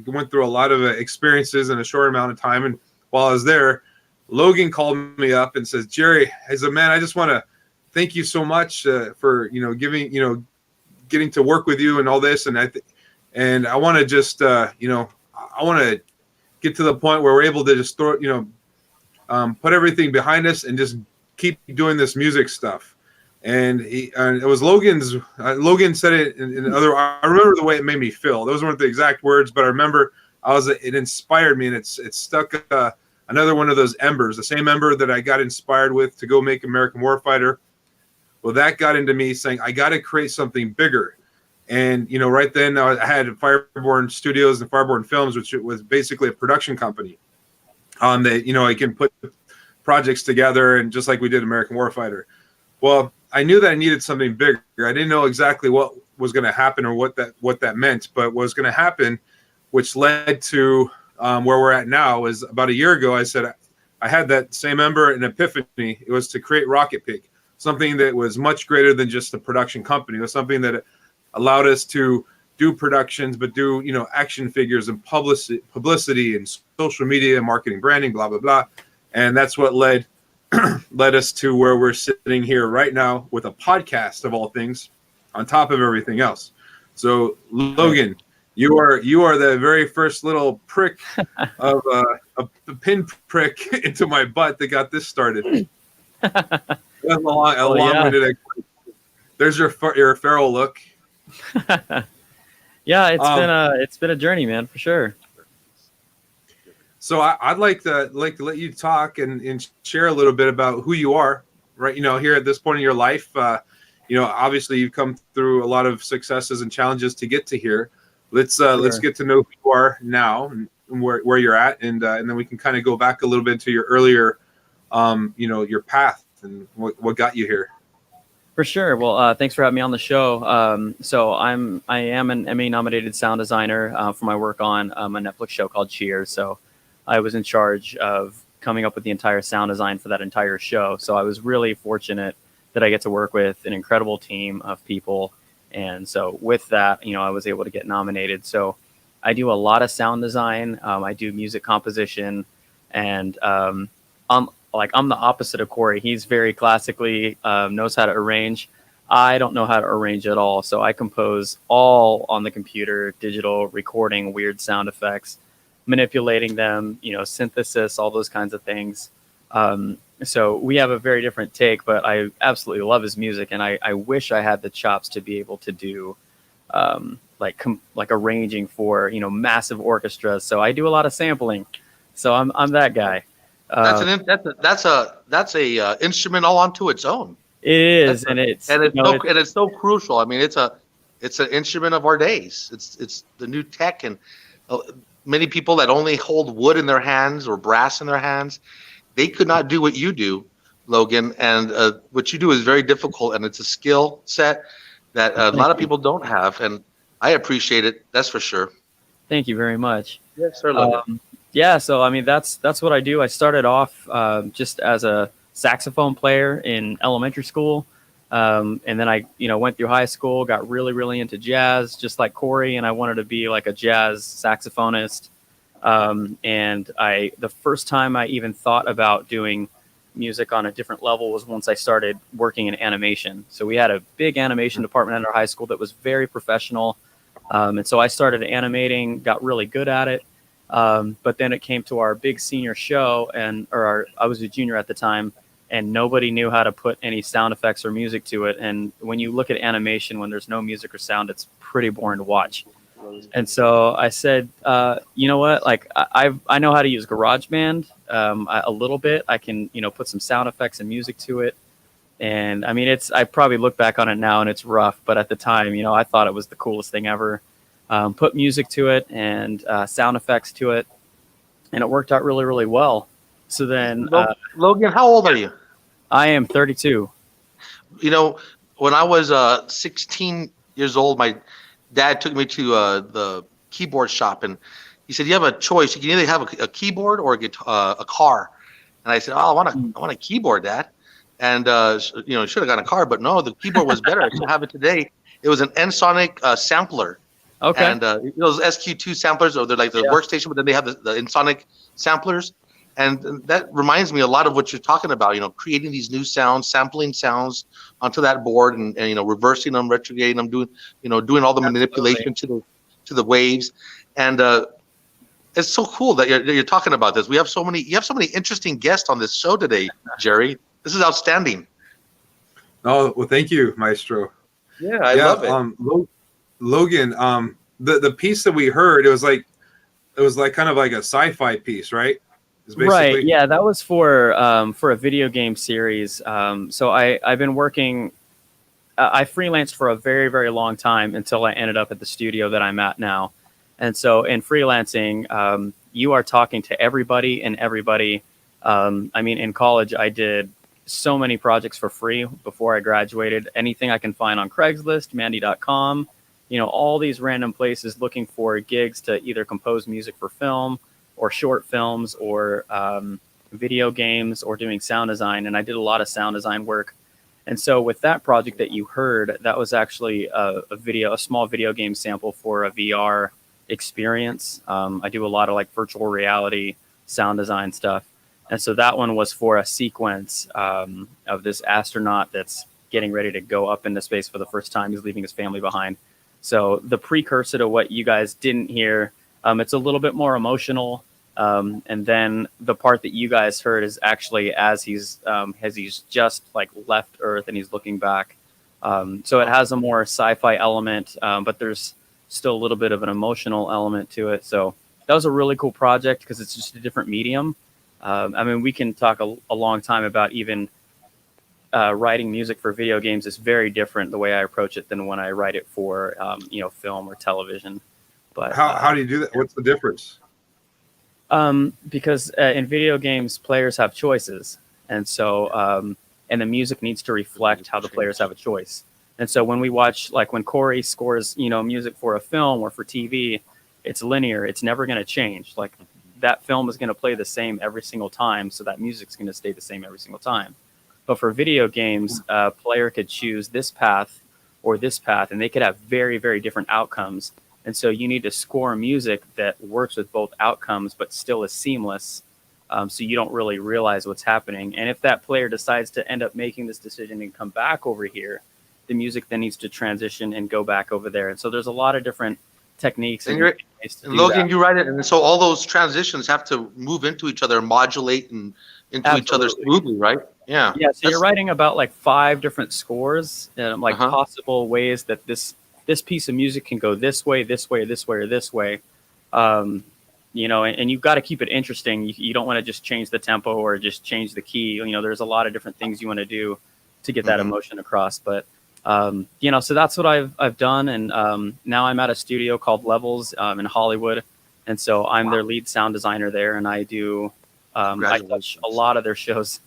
S4: went through a lot of experiences in a short amount of time. And while I was there, Logan called me up and says, "Jerry, I said, man, I just want to thank you so much for getting to work with you and all this, and I want to just I want to get to the point where we're able to just throw put everything behind us and just keep doing this music stuff." And it was Logan's. Logan said it in other. I remember the way it made me feel. Those weren't the exact words, but I remember it inspired me, and it stuck another one of those embers, the same ember that I got inspired with to go make American Warfighter. Well, that got into me saying, I got to create something bigger. And, right then I had Fireborn Studios and Fireborn Films, which was basically a production company that, I can put projects together, and just like we did American Warfighter. Well, I knew that I needed something bigger. I didn't know exactly what was going to happen or what that meant, but what was going to happen, which led to where we're at now, is about a year ago, I said, I had that same ember and epiphany. It was to create RokitPig. Something that was much greater than just a production company. It was something that allowed us to do productions, but do action figures and publicity and social media, marketing, branding, blah blah blah. And that's what led us to where we're sitting here right now with a podcast of all things, on top of everything else. So Logan, you are the very first little prick of a pin prick into my butt that got this started. That's a long-winded explanation. There's your feral look.
S7: Yeah, it's been a journey, man, for sure.
S4: So I'd like to let you talk and share a little bit about who you are, right, here at this point in your life, obviously you've come through a lot of successes and challenges to get to here. Let's get to know who you are now and where you're at, and then we can kind of go back a little bit to your earlier, your path and what got you here.
S7: For sure. Well, thanks for having me on the show. So I am an Emmy-nominated sound designer for my work on a Netflix show called Cheers. So I was in charge of coming up with the entire sound design for that entire show. So I was really fortunate that I get to work with an incredible team of people. And so with that, I was able to get nominated. So I do a lot of sound design. I do music composition, and I'm the opposite of Corey. He's very classically knows how to arrange. I don't know how to arrange at all. So I compose all on the computer, digital recording, weird sound effects, manipulating them, synthesis, all those kinds of things. So we have a very different take, but I absolutely love his music. And I wish I had the chops to be able to do like arranging for, massive orchestras. So I do a lot of sampling. So I'm that guy.
S5: That's a instrument all onto its own.
S7: It is,
S5: it's so crucial. I mean, it's an instrument of our days. It's the new tech, and many people that only hold wood in their hands or brass in their hands, they could not do what you do, Logan. And what you do is very difficult, and it's a skill set that a lot of people don't have, and I appreciate it. That's for sure.
S7: Thank you very much.
S5: Yes, sir, Logan.
S7: Yeah, so I mean that's what I do. I started off just as a saxophone player in elementary school, and then I went through high school, got really into jazz, just like Corey, and I wanted to be like a jazz saxophonist. And the first time I even thought about doing music on a different level was once I started working in animation. So we had a big animation department at our high school that was very professional, and so I started animating, got really good at it. But then it came to our big senior show, I was a junior at the time, and nobody knew how to put any sound effects or music to it. And when you look at animation, when there's no music or sound, it's pretty boring to watch. And so I said, you know what? Like I know how to use GarageBand a little bit. I can put some sound effects and music to it. And I mean, I probably look back on it now and it's rough, but at the time, I thought it was the coolest thing ever. Put music to it and sound effects to it, and it worked out really well. So then,
S5: Logan, how old are you?
S7: I am 32.
S5: When I was 16 years old, my dad took me to the keyboard shop, and he said, "You have a choice. You can either have a keyboard or a car." And I said, "Oh, I want a keyboard, Dad." And should have gotten a car, but no, the keyboard was better. I still have it today. It was an Ensoniq sampler.
S7: Okay.
S5: And those SQ2 samplers, or they're like the workstation, but then they have the Ensoniq samplers. And that reminds me a lot of what you're talking about, creating these new sounds, sampling sounds onto that board and reversing them, retrograding them, doing all the manipulation to the waves. And it's so cool that you're talking about this. You have so many interesting guests on this show today, Jerry. This is outstanding.
S4: Oh, well, thank you, Maestro.
S5: Yeah, I love it.
S4: Logan, the piece that we heard, it was like kind of like a sci-fi piece, right?
S7: Right. Yeah, that was for a video game series. So I've been working. I freelanced for a very long time until I ended up at the studio that I'm at now. And so in freelancing, you are talking to everybody and everybody. I mean, in college, I did so many projects for free before I graduated. Anything I can find on Craigslist, Mandy.com. All these random places looking for gigs to either compose music for film or short films or video games or doing sound design. And I did a lot of sound design work. And so with that project that you heard, that was actually a small video game sample for a VR experience. I do a lot of like virtual reality sound design stuff. And so that one was for a sequence of this astronaut that's getting ready to go up into space for the first time. He's leaving his family behind. So the precursor to what you guys didn't hear, it's a little bit more emotional. And then the part that you guys heard is actually as he's just like left Earth and he's looking back. So it has a more sci-fi element, but there's still a little bit of an emotional element to it. So that was a really cool project because it's just a different medium. I mean, we can talk a long time about even writing music for video games is very different the way I approach it than when I write it for film or television. But
S4: how do you do that? What's the difference?
S7: Because in video games, players have choices, and so and the music needs to reflect how the players have a choice. And so when we watch, like when Corey scores, music for a film or for TV, it's linear. It's never going to change. Like that film is going to play the same every single time, so that music's going to stay the same every single time. But for video games, a player could choose this path or this path, and they could have very, very different outcomes. And so you need to score music that works with both outcomes, but still is seamless, so you don't really realize what's happening. And if that player decides to end up making this decision and come back over here, the music then needs to transition and go back over there. And so there's a lot of different techniques.
S5: And Logan, you write it, and so all those transitions have to move into each other, modulate and into each other smoothly, right? Yeah.
S7: Yeah. So you're writing about like 5 different scores, possible ways that this piece of music can go this way, this way, this way, or this way. And you've got to keep it interesting. You don't want to just change the tempo or just change the key. There's a lot of different things you want to do to get that emotion across. But so that's what I've done. And now I'm at a studio called Levels in Hollywood. And so I'm their lead sound designer there. And I do, I touch a lot of their shows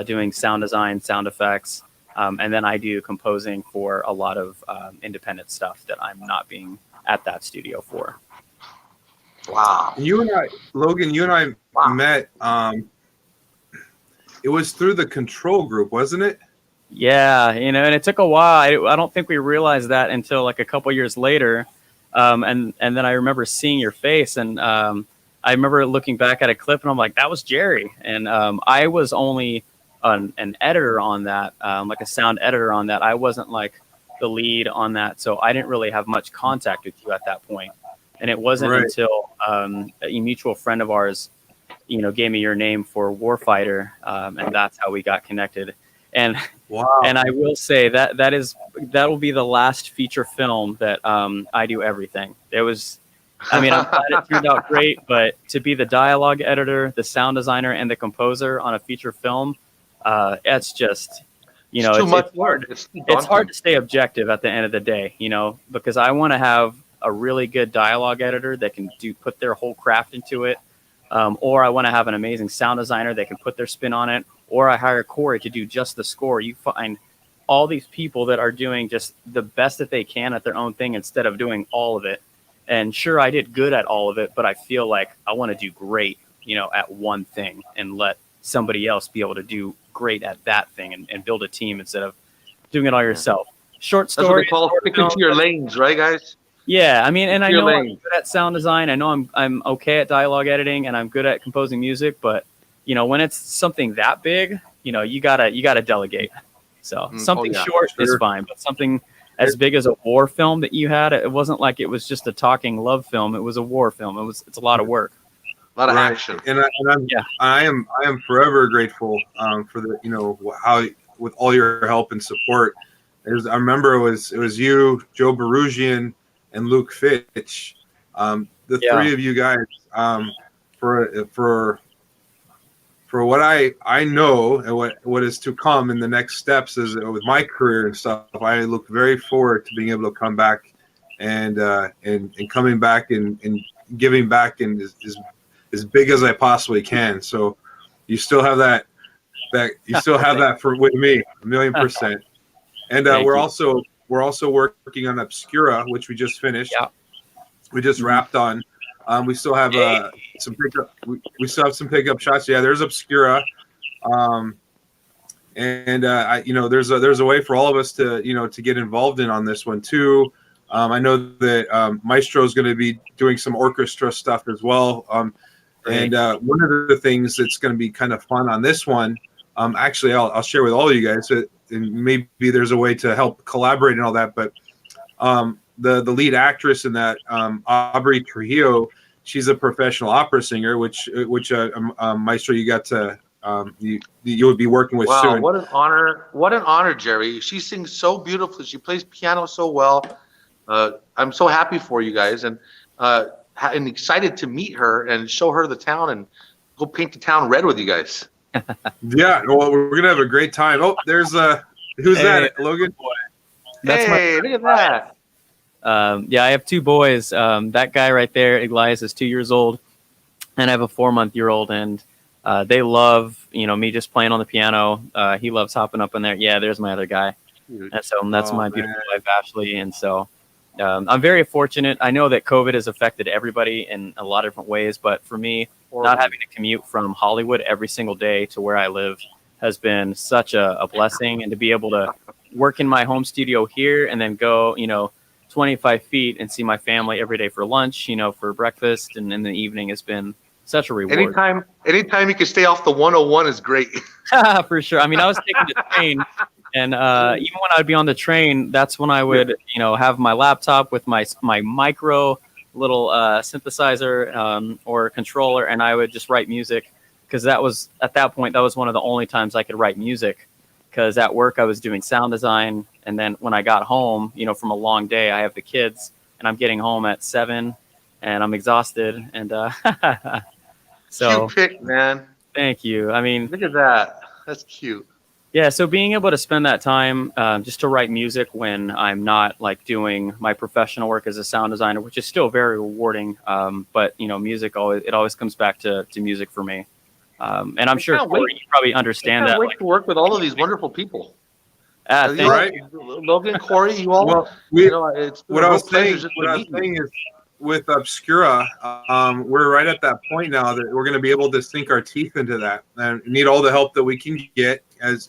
S7: doing sound design, sound effects. And then I do composing for a lot of independent stuff that I'm not being at that studio for.
S5: Wow.
S4: Logan, you and I met. It was through the control group, wasn't it?
S7: Yeah, and it took a while. I don't think we realized that until like a couple years later. And then I remember seeing your face, and I remember looking back at a clip, and I'm like, that was Jerry. And I was only an editor on that, like a sound editor on that. I wasn't like the lead on that, so I didn't really have much contact with you at that point. And it wasn't until a mutual friend of ours, gave me your name for Warfighter, and that's how we got connected. And and I will say that will be the last feature film that I do everything. I'm glad it turned out great, but to be the dialogue editor, the sound designer, and the composer on a feature film, it's just,
S5: it's too much work.
S7: It's hard to stay objective at the end of the day, because I want to have a really good dialogue editor that can put their whole craft into it, or I want to have an amazing sound designer that can put their spin on it, or I hire Corey to do just the score. You find all these people that are doing just the best that they can at their own thing instead of doing all of it. And sure, I did good at all of it, but I feel like I want to do great, at one thing and let somebody else be able to do great at that thing and build a team instead of doing it all yourself. Short story.
S5: That's what they call sticking to your lanes, right, guys?
S7: Yeah, I mean, and I know I'm good at sound design. I know I'm okay at dialogue editing, and I'm good at composing music. But when it's something that big, you gotta delegate. So something short is fine, but something as big as a war film that you had, it wasn't like it was just a talking love film. It was a war film. It's a lot of work,
S5: a lot of action.
S4: And I am forever grateful for the how with all your help and support. I remember it was you, Joe Barugian, and Luke Fitch, the three of you guys, for what I know and what is to come in the next steps is with my career and stuff. I look very forward to being able to come back and coming back and giving back and as big as I possibly can. So you still have that with me 1,000,000%. And we're also working on Obscura, which we just finished. Yeah. We just wrapped on. We still have some pickup. We still have some pickup shots. Yeah, there's Obscura, there's a way for all of us to get involved on this one too. I know that Maestro is going to be doing some orchestra stuff as well. And one of the things that's going to be kind of fun on this one, actually, I'll share with all of you guys. And maybe there's a way to help collaborate and all that, but the lead actress in that, Aubrey Trujillo, she's a professional opera singer, which Maestro, you got to you would be working with soon.
S5: What an honor, Jerry. She sings so beautifully. She plays piano so well. I'm so happy for you guys, and excited to meet her and show her the town and go paint the town red with you guys.
S4: Yeah, well, we're gonna have a great time. Oh, there's who's that? Logan.
S7: That's
S5: hey, look at that.
S7: Yeah, I have two boys. That guy right there, Elias, is 2 years old, and I have a 4-month-old, and they love, me just playing on the piano. He loves hopping up in there. Yeah, there's my other guy. And so that's my beautiful wife, Ashley. And so I'm very fortunate. I know that COVID has affected everybody in a lot of different ways, but for me, not having to commute from Hollywood every single day to where I live has been such a blessing. And to be able to work in my home studio here and then go, 25 feet and see my family every day for lunch, for breakfast, and in the evening has been such a reward.
S5: Anytime you can stay off the 101 is great.
S7: For sure. I mean, I was taking the train, and even when I'd be on the train, that's when I would, have my laptop with my micro little synthesizer or controller, and I would just write music, because that was, at that point, that was one of the only times I could write music, because at work I was doing sound design, and then when I got home, from a long day, I have the kids, and I'm getting home at 7, and I'm exhausted, and so
S5: cute pick, man.
S7: Thank you. I mean,
S5: look at that. That's cute.
S7: Yeah, so being able to spend that time just to write music when I'm not like doing my professional work as a sound designer, which is still very rewarding. But music always comes back to music for me. And I'm sure Corey, you probably understand that.
S5: Wait to work with all of these wonderful people.
S4: Right,
S5: Logan, Corey, you all.
S4: Well, what I was saying is, with Obscura, we're right at that point now that we're going to be able to sink our teeth into that, and need all the help that we can get, as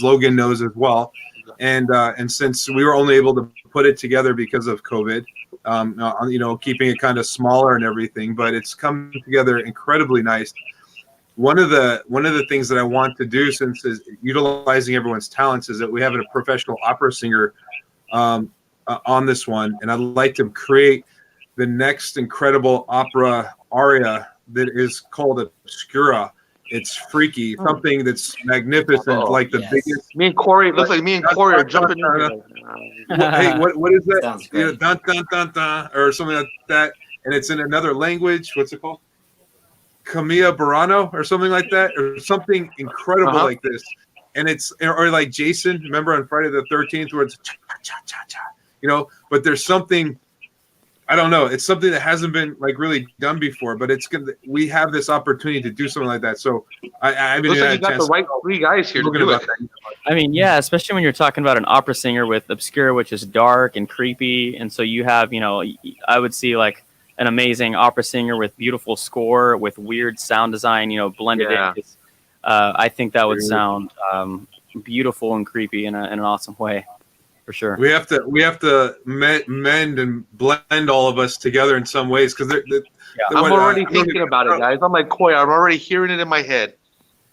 S4: Logan knows as well. And since we were only able to put it together because of COVID, keeping it kind of smaller and everything, but it's come together incredibly nice. One of the things that I want to do, since is utilizing everyone's talents, is that we have a professional opera singer on this one, and I'd like to create the next incredible opera aria that is called Obscura. It's freaky, something that's magnificent, like the biggest.
S5: Me and Corey, looks like me and Corey are jumping in.
S4: Hey, what is that?
S6: Sounds great.
S4: Dun, dun, dun, dun, or something like that, and it's in another language. What's it called? Camilla Burano or something like that, or something incredible like this. And it's, or like Jason, remember on Friday the 13th, where it's cha cha cha cha. But there's something, I don't know, it's something that hasn't been like really done before, but we have this opportunity to do something like that. So I mean,
S5: looks like you got the right three guys here to do it.
S7: I mean, yeah, especially when you're talking about an opera singer with Obscura, which is dark and creepy. And so you have, I would see like an amazing opera singer with beautiful score, with weird sound design, blended in. I think that would sound beautiful and creepy in an awesome way. For sure. We have
S4: to mend and blend all of us together in some ways, because
S5: I'm already thinking about it, guys. I'm like, Coy, I'm already hearing it in my head.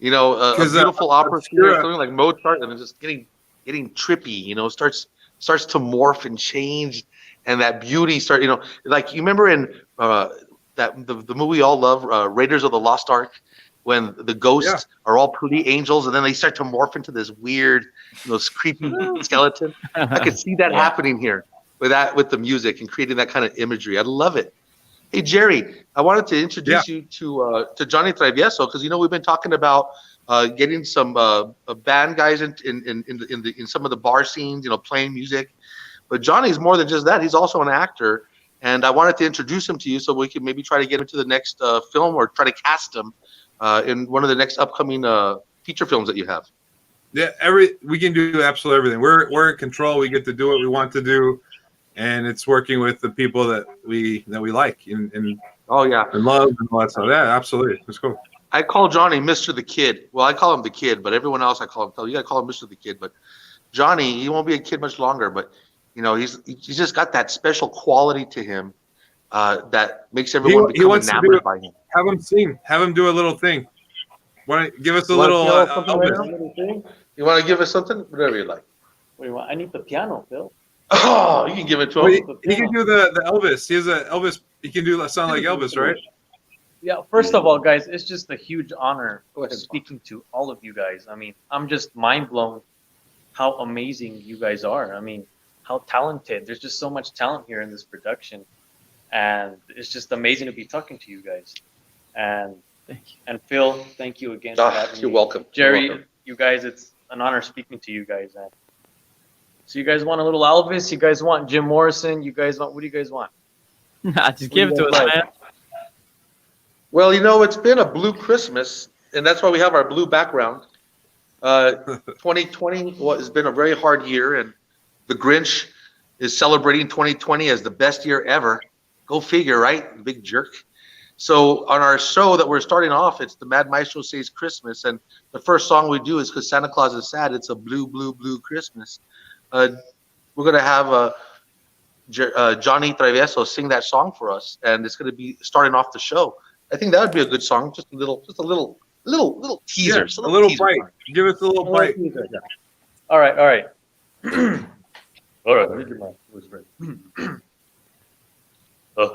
S5: A beautiful opera singer, something like Mozart, and it's just getting trippy. Starts to morph and change, and that beauty like you remember in the movie we all love, Raiders of the Lost Ark, when the ghosts are all pretty angels, and then they start to morph into this weird, creepy skeleton. I could see that happening here with the music and creating that kind of imagery. I love it. Hey, Jerry, I wanted to introduce you to Johnny Travieso, because we've been talking about getting some band guys in some of the bar scenes, playing music. But Johnny's more than just that; he's also an actor, and I wanted to introduce him to you so we can maybe try to get him to the next film, or try to cast him in one of the next upcoming feature films that you have.
S4: Yeah, we can do absolutely everything. We're in control. We get to do what we want to do, and it's working with the people that we like and love and all that stuff. Yeah, absolutely. It's cool.
S5: I call Johnny Mr. the Kid. Well, I call him the Kid, but everyone else I call him. You gotta call him Mr. the Kid. But Johnny, he won't be a kid much longer. But he's just got that special quality to him that makes everyone become enamored by him.
S4: Have him sing. Have him do a little thing. Want to give us a little?
S5: You want to give us something? Whatever you like.
S8: What do you want? I need the piano, Phil.
S5: Oh, you can give it to him.
S4: He can do the Elvis. He has a Elvis. He can do a sound like Elvis, right?
S8: Yeah. First of all, guys, it's just a huge honor speaking to all of you guys. I mean, I'm just mind blown how amazing you guys are. I mean, how talented. There's just so much talent here in this production, and it's just amazing to be talking to you guys. And
S7: Thank you.
S8: And Phil, thank you again for having
S9: You're
S8: me.
S9: welcome.
S8: Jerry,
S9: You're welcome.
S8: you guys, it's an honor speaking to you guys. Man. So you guys want a little Elvis? You guys want Jim Morrison? You guys want, what do you guys want?
S7: Just give it to us,
S8: like?
S7: man.
S9: Well, it's been a blue Christmas, and that's why we have our blue background. 2020 has been a very hard year, and the Grinch is celebrating 2020 as the best year ever. Go figure, right? Big jerk. So on our show that we're starting off, it's the Mad Maestro Says Christmas, and the first song we do is because Santa Claus is sad. It's a blue, blue, blue Christmas. We're gonna have Johnny Travieso sing that song for us, and it's gonna be starting off the show. I think that would be a good song. Just a little teaser.
S4: Yeah, a little bite. Give us a little bite.
S8: All right. All right, let me get my voice ready. The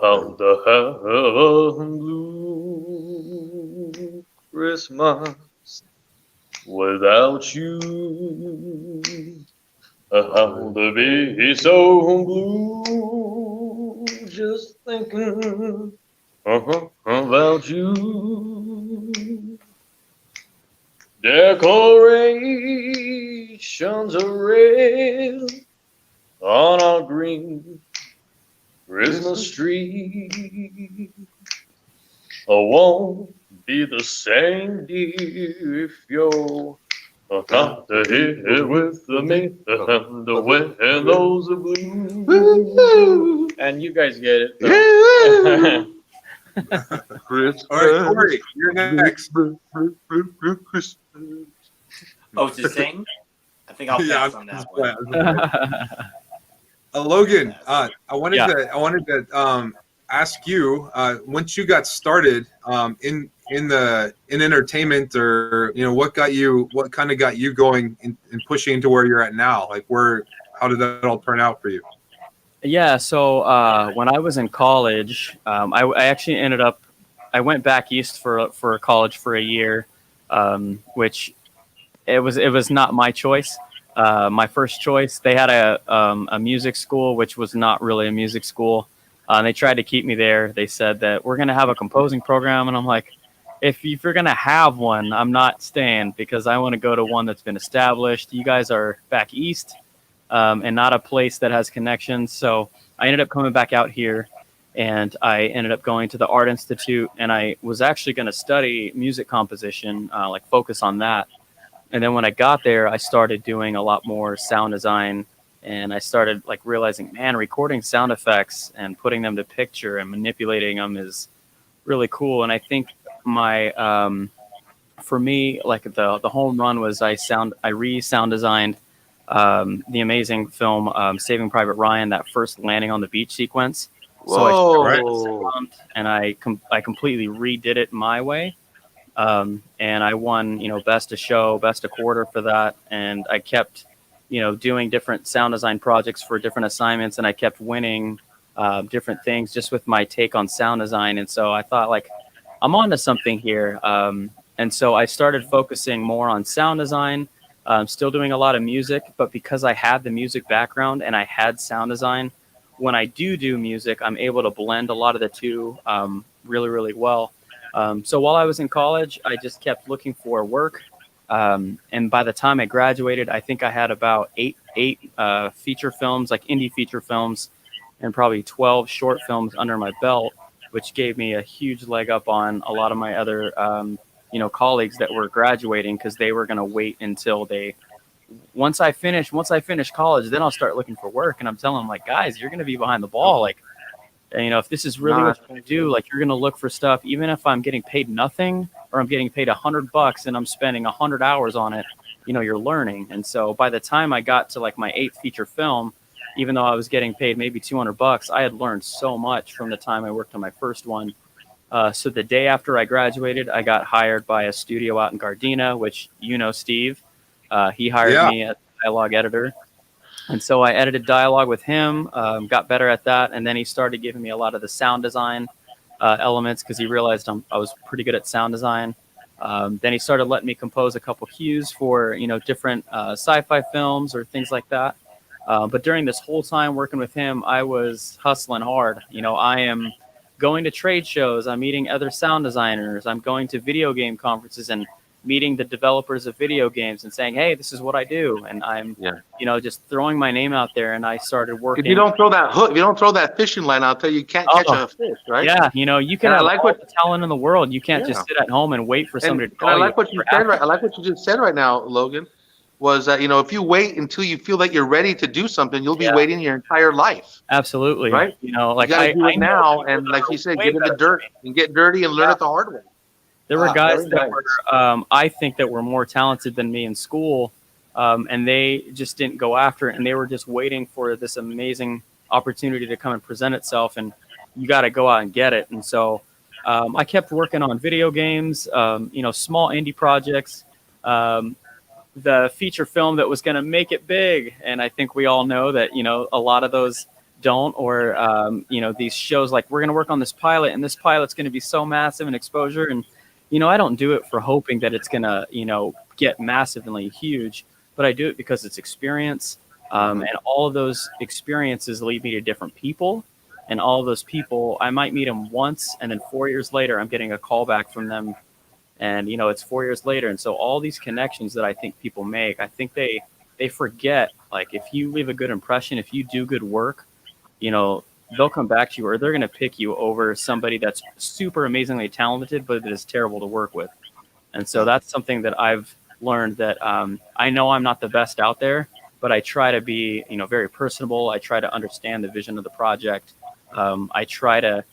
S8: blue Christmas without you. How to be so blue, just thinking about you. Decorations are red on our green Christmas tree. I won't be the same, dear, if you're not here with me and when those are blue. And you guys get it.
S4: All right, Corey, you're next.
S6: Oh, to sing? I think I'll pass on that one.
S4: Logan, I wanted to ask you, once you got started in entertainment, or what kind of got you going and pushing into where you're at now? Like, how did that all turn out for you?
S7: Yeah, so when I was in college, I actually I went back east for college for a year, which it was not my choice. My first choice, they had a music school, which was not really a music school. And they tried to keep me there. They said that we're going to have a composing program. And I'm like, if you're going to have one, I'm not staying, because I want to go to one that's been established. You guys are back east and not a place that has connections. So I ended up coming back out here, and I ended up going to the Art Institute. And I was actually going to study music composition, like focus on that. And then when I got there, I started doing a lot more sound design, and I started like realizing, man, recording sound effects and putting them to picture and manipulating them is really cool. And I think for me, like the home run was I re-sound designed the amazing film Saving Private Ryan, that first landing on the beach sequence.
S9: Whoa.
S7: And I completely redid it my way. And I won, best of show, best of quarter for that. And I kept, doing different sound design projects for different assignments, and I kept winning different things just with my take on sound design. And so I thought, like, I'm onto something here. And so I started focusing more on sound design, still doing a lot of music, but because I had the music background and I had sound design, when I do music, I'm able to blend a lot of the two really, really well. So while I was in college, I just kept looking for work. And by the time I graduated, I think I had about eight feature films, like indie feature films, and probably 12 short films under my belt, which gave me a huge leg up on a lot of my other, colleagues that were graduating, because they were going to wait until once I finish college, then I'll start looking for work. And I'm telling them, like, guys, you're going to be behind the ball. Like, if this is really what you're going to do, like, you're going to look for stuff, even if I'm getting paid nothing or I'm getting paid $100 and I'm spending 100 hours on it, you're learning. And so by the time I got to like my 8th feature film, even though I was getting paid maybe $200, I had learned so much from the time I worked on my first one. So the day after I graduated, I got hired by a studio out in Gardena, which, Steve, he hired me as a dialogue editor. And so I edited dialogue with him, got better at that. And then he started giving me a lot of the sound design elements, because he realized I was pretty good at sound design. Then he started letting me compose a couple cues for, different sci-fi films or things like that. But during this whole time working with him, I was hustling hard. I am going to trade shows. I'm meeting other sound designers. I'm going to video game conferences and meeting the developers of video games and saying, hey, this is what I do. And I'm, just throwing my name out there. And I started working.
S9: If you don't throw that hook, if you don't throw that fishing line out there, you can't catch a fish, right?
S7: Yeah, you can have all the talent in the world. You can't just sit at home and wait for somebody to call you.
S9: I like what you said. I like what you just said right now, Logan. Was that if you wait until you feel like you're ready to do something, you'll be waiting your entire life.
S7: Absolutely,
S9: right?
S7: You
S9: gotta do it now, and like you said, get in the dirt and get dirty and learn it the hard way.
S7: There were guys that were, I think, that were more talented than me in school, and they just didn't go after it, and they were just waiting for this amazing opportunity to come and present itself, and you got to go out and get it. And so I kept working on video games, small indie projects, the feature film that was going to make it big, and I think we all know that, a lot of those don't, or, these shows like, we're going to work on this pilot, and this pilot's going to be so massive in exposure, and I don't do it for hoping that it's going to, get massively huge, but I do it because it's experience. And all of those experiences lead me to different people. And all of those people, I might meet them once, and then 4 years later, I'm getting a call back from them. And, it's 4 years later. And so all these connections that I think people make, I think they forget, like, if you leave a good impression, if you do good work, they'll come back to you, or they're going to pick you over somebody that's super amazingly talented, but that is terrible to work with. And so that's something that I've learned, that I know I'm not the best out there, but I try to be, very personable. I try to understand the vision of the project. I try to,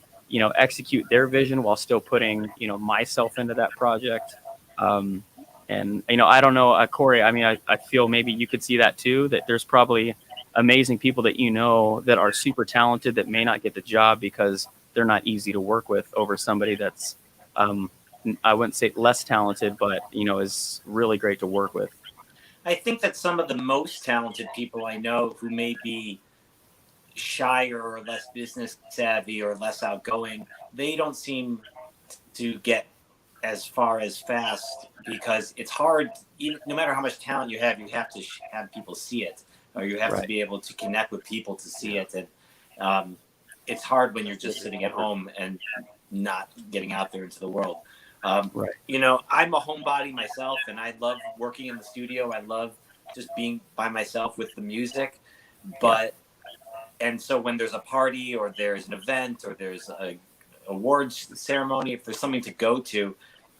S7: execute their vision while still putting, myself into that project. And, I don't know, Corey, I mean, I feel maybe you could see that too, that there's probably amazing people that that are super talented that may not get the job because they're not easy to work with over somebody that's I wouldn't say less talented, but is really great to work with.
S6: I think that some of the most talented people I know who may be shyer or less business savvy or less outgoing, they don't seem to get as far as fast, because it's hard, no matter how much talent you have to have people see it. Or you have to be able to connect with people to see it. And it's hard when you're just sitting at home and not getting out there into the world. I'm a homebody myself, and I love working in the studio. I love just being by myself with the music. And so when there's a party or there's an event or there's a awards ceremony, if there's something to go to,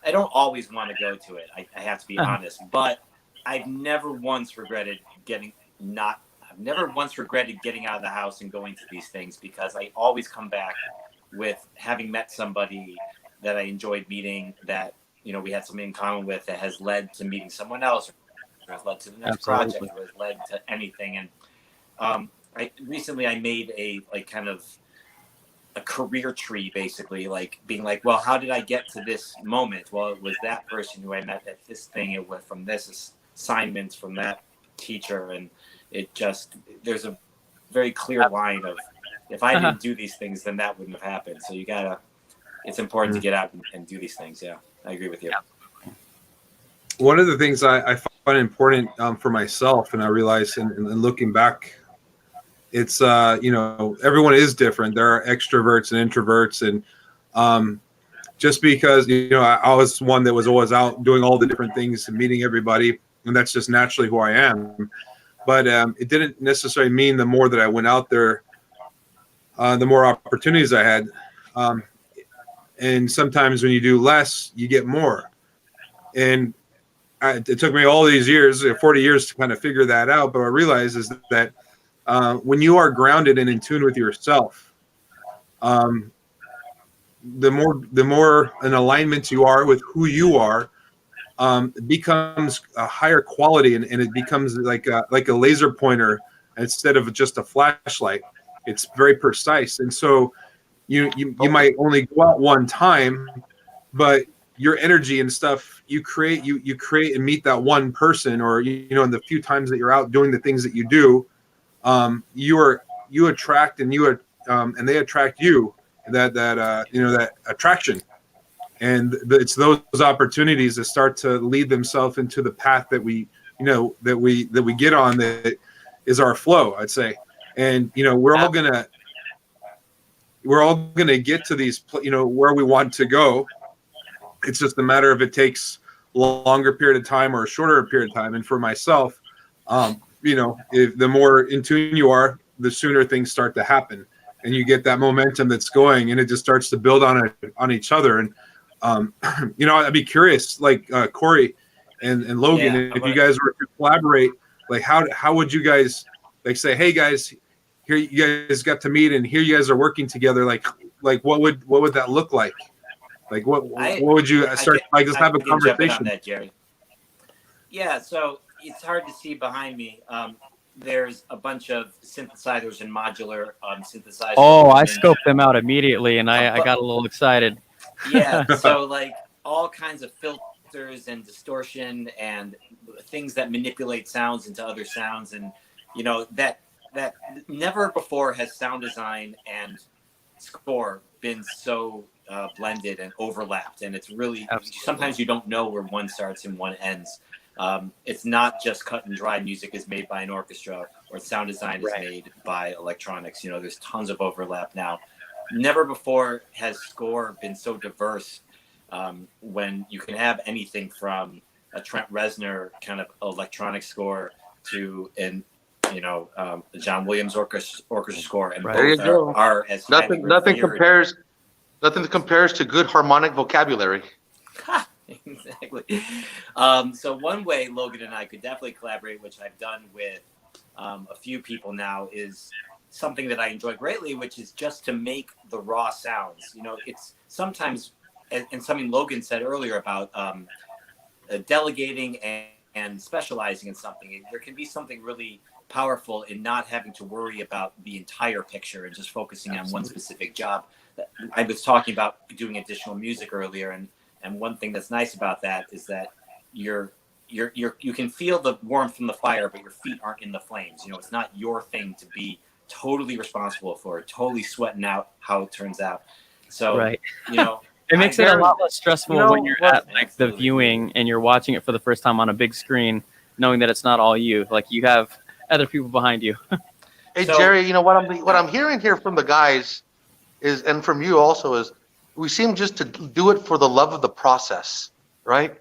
S6: I don't always want to go to it. I have to be honest. But I've never once regretted I've never once regretted getting out of the house and going to these things, because I always come back with having met somebody that I enjoyed meeting, that, we had something in common with, that has led to meeting someone else, or has led to the next project, or has led to anything. And I made a kind of a career tree, basically, like being like, well, how did I get to this moment? Well, it was that person who I met at this thing. It went from this assignment from that teacher, and there's a very clear line of, if I didn't do these things, then that wouldn't have happened. So it's important to get out and do these things. Yeah, I agree with you.
S4: One of the things I find important for myself, and I realize in looking back, it's, everyone is different. There are extroverts and introverts, and just because, I was one that was always out doing all the different things and meeting everybody, and that's just naturally who I am. But it didn't necessarily mean the more that I went out there, the more opportunities I had. And sometimes when you do less, you get more. And it took me all these years, 40 years, to kind of figure that out. But what I realized is that when you are grounded and in tune with yourself, the more in alignment you are with who you are, it becomes a higher quality, and it becomes like a laser pointer instead of just a flashlight. It's very precise, and so you might only go out one time, but your energy and stuff you create and meet that one person, or in the few times that you're out doing the things that you do, you attract and they attract you, that attraction. And it's those opportunities that start to lead themselves into the path that we get on, that is our flow, I'd say. And we're all gonna, we're all going to get to these, where we want to go. It's just a matter of it takes a longer period of time or a shorter period of time. And for myself, if the more in tune you are, the sooner things start to happen, and you get that momentum that's going, and it just starts to build on each other. And I'd be curious, like Corey and Logan, if you guys were to collaborate, like how would you guys like say, hey guys, here you guys got to meet, and here you guys are working together. Like what would that look like? Like what would you start? Just have a conversation.
S6: On that, Jerry. Yeah, so it's hard to see behind me. There's a bunch of synthesizers and modular synthesizers.
S7: Oh, I scoped them out immediately, and I got a little excited.
S6: Yeah, so like all kinds of filters and distortion and things that manipulate sounds into other sounds, and that never before has sound design and score been so blended and overlapped, and it's really sometimes you don't know where one starts and one ends. It's not just cut and dry music is made by an orchestra or sound design is made by electronics. There's tons of overlap now. Never before has score been so diverse, when you can have anything from a Trent Reznor kind of electronic score to the John Williams orchestra score, and
S9: there you go.
S6: Are as
S9: nothing compares to good harmonic vocabulary.
S6: Exactly. So one way Logan and I could definitely collaborate, which I've done with a few people now, is something that I enjoy greatly, which is just to make the raw sounds. It's sometimes, and something Logan said earlier about delegating and specializing in something. There can be something really powerful in not having to worry about the entire picture and just focusing on one specific job. I was talking about doing additional music earlier, and one thing that's nice about that is that you can feel the warmth from the fire, but your feet aren't in the flames. It's not your thing to be totally responsible for it, totally sweating out how it turns out. So,
S7: it makes it a lot less stressful when you're at the viewing and you're watching it for the first time on a big screen, knowing that it's not all you. Like you have other people behind you.
S9: Hey, Jerry, what I'm hearing here from the guys is, and from you also, is we seem just to do it for the love of the process, right?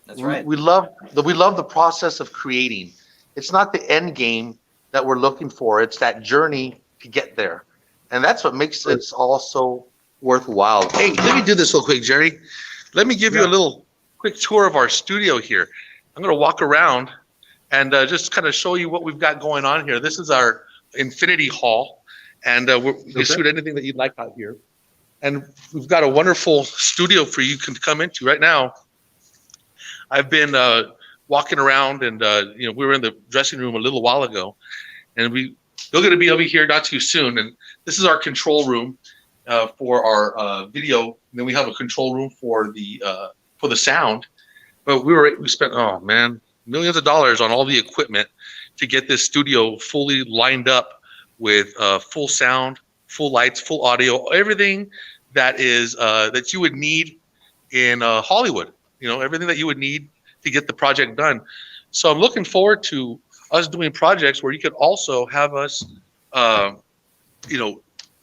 S6: That's right.
S9: We love the process of creating. It's not the end game that we're looking for. It's that journey to get there. And that's what makes it all so worthwhile. Hey, let me do this real quick, Jerry. Let me give you a little quick tour of our studio here. I'm going to walk around and just kind of show you what we've got going on here. This is our Infinity Hall, and we shoot anything that you'd like out here. And we've got a wonderful studio for you to come into right now. I've been walking around, and we were in the dressing room a little while ago, and we're going to be over here not too soon. And this is our control room for our video. And then we have a control room for the sound. But we spent millions of dollars on all the equipment to get this studio fully lined up with full sound, full lights, full audio, everything that is that you would need in Hollywood. Everything that you would need to get the project done. So I'm looking forward to us doing projects where you could also have us,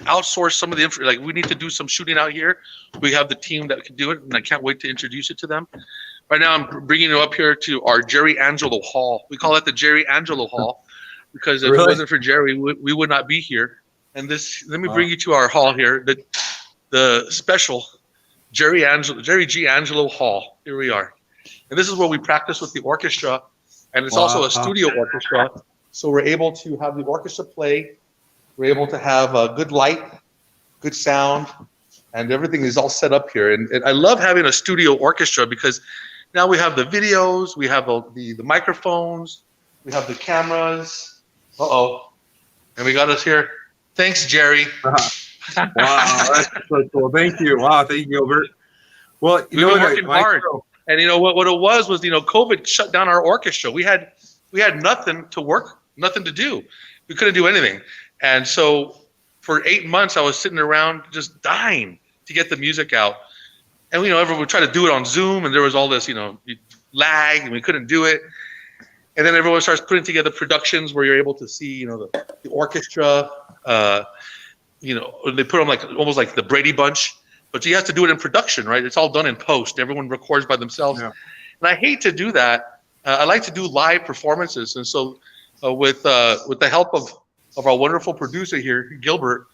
S9: outsource some of the like we need to do some shooting out here. We have the team that can do it, and I can't wait to introduce it to them. Right now, I'm bringing you up here to our Jerry Angelo Hall. We call it the Jerry Angelo Hall because if it wasn't for Jerry, we would not be here. And let me bring you to our hall here, the special Jerry G. Angelo Hall. Here we are. And this is where we practice with the orchestra, and it's also a studio orchestra. So we're able to have the orchestra play. We're able to have a good light, good sound, and everything is all set up here. And I love having a studio orchestra because now we have the videos, we have the microphones, we have the cameras. And we got us here. Thanks, Jerry.
S4: Wow, that's so cool. Thank you. Wow, thank you, Gilbert. Well,
S9: we've been working hard. And what it was COVID shut down our orchestra. We had nothing to work, nothing to do. We couldn't do anything. And so for 8 months, I was sitting around just dying to get the music out. And everyone would try to do it on Zoom, and there was all this, lag, and we couldn't do it. And then everyone starts putting together productions where you're able to see, the orchestra, they put them like almost like the Brady Bunch, but you have to do it in production, right? It's all done in post. Everyone records by themselves.
S4: Yeah.
S9: And I hate to do that. I like to do live performances. And so with the help of our wonderful producer here, Gilbert,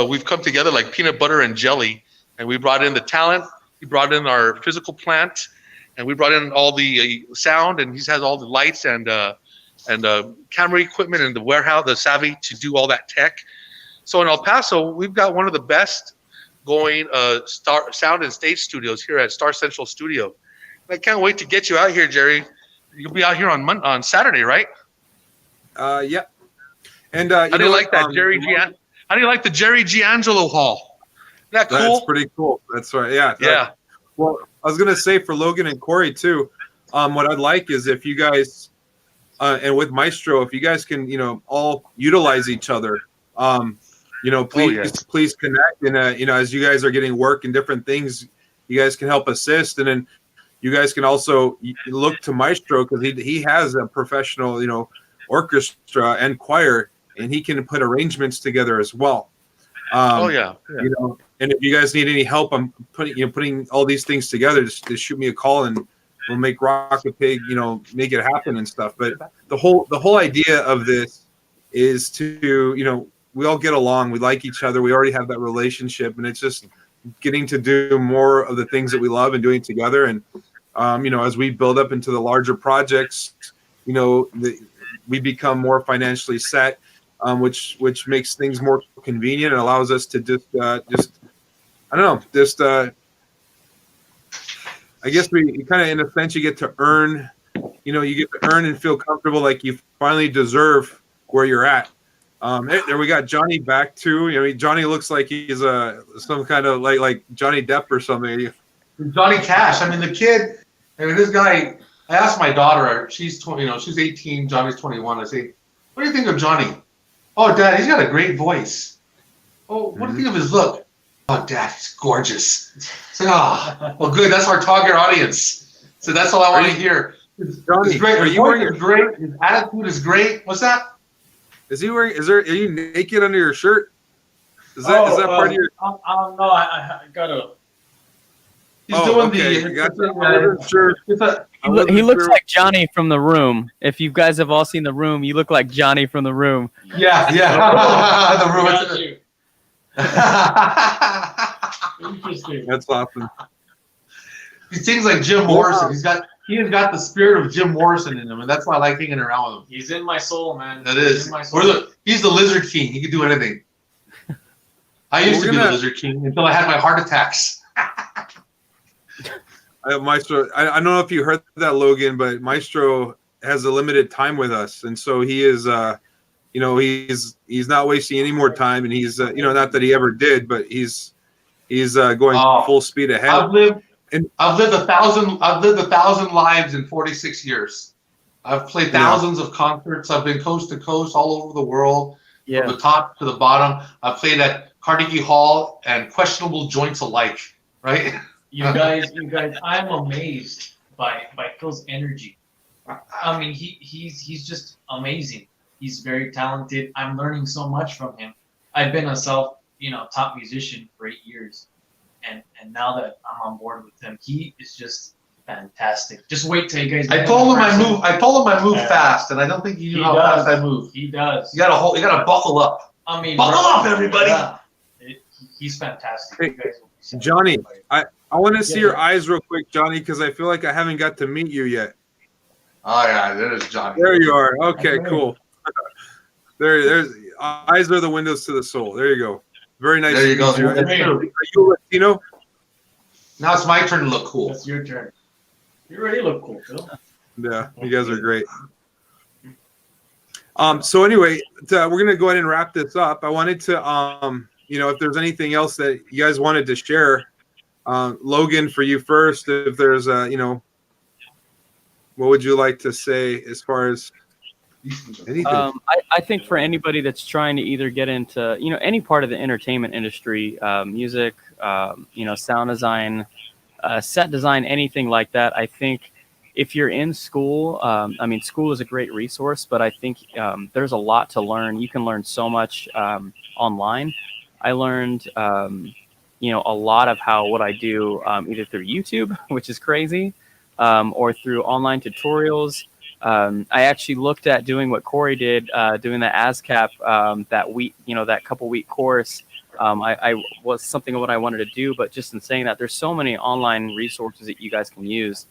S9: we've come together like peanut butter and jelly. And we brought in the talent. He brought in our physical plant. And we brought in all the sound. And he has all the lights and camera equipment and the warehouse, the savvy to do all that tech. So in El Paso, we've got one of the best going sound and stage studios here at Star Central Studio. And I can't wait to get you out here, Jerry. You'll be out here on Saturday, right?
S4: Yeah. And
S9: how do you like that, Jerry? How do you like the Jerry Giangelo Hall? Isn't that cool?
S4: That's pretty cool. That's right. Yeah.
S9: Yeah.
S4: Well, I was gonna say for Logan and Corey too. What I'd like is if you guys, and with Maestro, if you guys can, all utilize each other. Please connect. And as you guys are getting work and different things, you guys can help assist. And then you guys can also look to Maestro because he has a professional, orchestra and choir, and he can put arrangements together as well. And if you guys need any help, I'm putting all these things together. Just shoot me a call and we'll make RokitPig, make it happen and stuff. But the whole idea of this is to, we all get along. We like each other. We already have that relationship, and it's just getting to do more of the things that we love and doing it together. And as we build up into the larger projects, we become more financially set, which makes things more convenient and allows us to I guess we kind of, in a sense, you get to earn, and feel comfortable like you finally deserve where you're at. There we got Johnny back too. Johnny looks like he's some kind of like Johnny Depp or something.
S5: Johnny Cash. The kid. This guy. I asked my daughter. She's 20. She's 18. Johnny's 21. I say, "What do you think of Johnny?" "Oh, Dad, he's got a great voice." "Oh, what do you think of his look?" "Oh, Dad, he's gorgeous." I say, "Oh, well, good. That's our target audience." So that's all I want to hear.
S4: Johnny,
S5: it's great. His voice is great. His attitude is great. What's that?
S4: Is he wearing? Are you naked under your shirt? Is that part of your?
S8: No, I gotta.
S5: He's doing
S7: He looks like Johnny from The Room. If you guys have all seen The Room, you look like Johnny from The Room.
S5: Yeah. The Room.
S8: Interesting.
S4: That's awesome.
S5: He sings like Jim Morrison. He has got the spirit of Jim Morrison in him, and that's why I like hanging around with him.
S8: He's in my soul, man.
S5: That is. He's the Lizard King. He can do anything. I used to be the Lizard King until I had my heart attacks.
S4: Maestro, I don't know if you heard that, Logan, but Maestro has a limited time with us, and so he is, he's not wasting any more time, and he's, not that he ever did, but he's going full speed ahead.
S5: I've lived 1,000 lives in 46 years. I've played thousands of concerts. I've been coast to coast, all over the world, from the top to the bottom. I've played at Carnegie Hall and questionable joints alike. Right?
S8: You guys, I'm amazed by Phil's energy. He's just amazing. He's very talented. I'm learning so much from him. I've been a top musician for 8 years. And now that I'm on board with him, he is just fantastic. Just wait till you guys.
S5: I told him I move fast, and I don't think you know how fast I move.
S8: He does.
S5: You gotta buckle up. Buckle up, everybody.
S8: Yeah. He's fantastic.
S4: Hey, Johnny, I want to see your eyes real quick, Johnny, because I feel like I haven't got to meet you yet.
S5: Oh yeah, there's Johnny.
S4: There you are. Okay, cool. There's eyes are the windows to the soul. There you go. Very nice.
S5: There you go.
S4: Are you Latino?
S5: Now it's my turn to look cool.
S8: It's your turn. You already look cool, Phil.
S4: Yeah, you guys are great. So anyway, we're gonna go ahead and wrap this up. I wanted to, if there's anything else that you guys wanted to share, Logan, for you first. If there's, what would you like to say as far as anything?
S7: I think for anybody that's trying to either get into, any part of the entertainment industry, music, sound design, set design, anything like that, I think if you're in school, school is a great resource, but I think there's a lot to learn. You can learn so much online. I learned, a lot of what I do either through YouTube, which is crazy, or through online tutorials. I actually looked at doing what Corey did, doing the ASCAP that week, that couple week course. I was something of what I wanted to do, but just in saying that, there's so many online resources that you guys can use,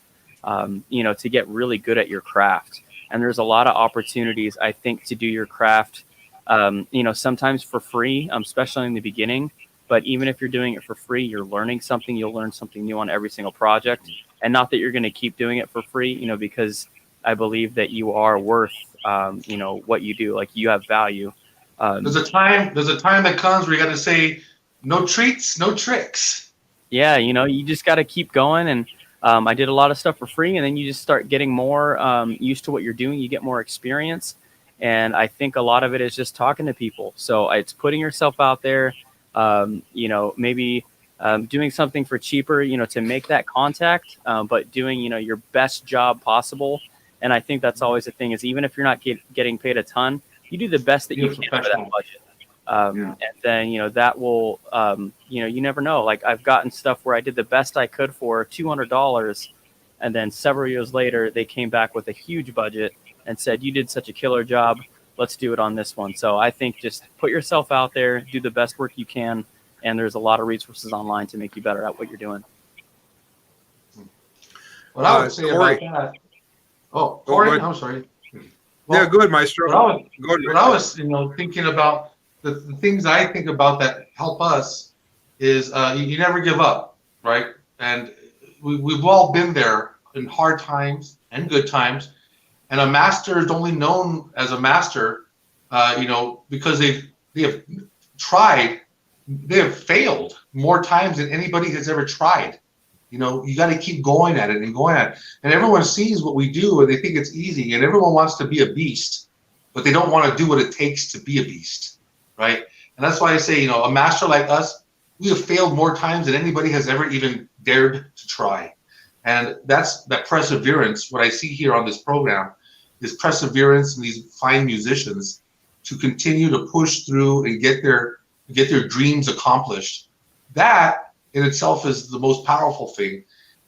S7: to get really good at your craft. And there's a lot of opportunities, I think, to do your craft, sometimes for free, especially in the beginning. But even if you're doing it for free, you're learning something. You'll learn something new on every single project. And not that you're going to keep doing it for free, because I believe that you are worth, what you do. Like, you have value.
S5: There's a time that comes where you got to say, no treats, no tricks.
S7: Yeah, you just got to keep going. And I did a lot of stuff for free, and then you just start getting more used to what you're doing. You get more experience. And I think a lot of it is just talking to people. So it's putting yourself out there, maybe doing something for cheaper, to make that contact, but doing, your best job possible. And I think that's always the thing, is even if you're not getting paid a ton, you do the best that you can for that budget. And then, that will, you never know. Like, I've gotten stuff where I did the best I could for $200. And then several years later, they came back with a huge budget and said, you did such a killer job. Let's do it on this one. So I think just put yourself out there, do the best work you can. And there's a lot of resources online to make you better at what you're doing.
S5: What I would say
S4: Corey.
S5: about that. Oh, Corey, I'm sorry. Well,
S4: yeah, go ahead, Maestro.
S5: What I was, thinking about, the things I think about that help us is you never give up, right? And we've all been there in hard times and good times. And a master is only known as a master, because they have tried, they have failed more times than anybody has ever tried. You got to keep going at it and going at it. And everyone sees what we do and they think it's easy. And everyone wants to be a beast, but they don't want to do what it takes to be a beast, right? And that's why I say, a master like us, we have failed more times than anybody has ever even dared to try. And that's that perseverance. What I see here on this program is perseverance in these fine musicians to continue to push through and get their dreams accomplished. That in itself is the most powerful thing.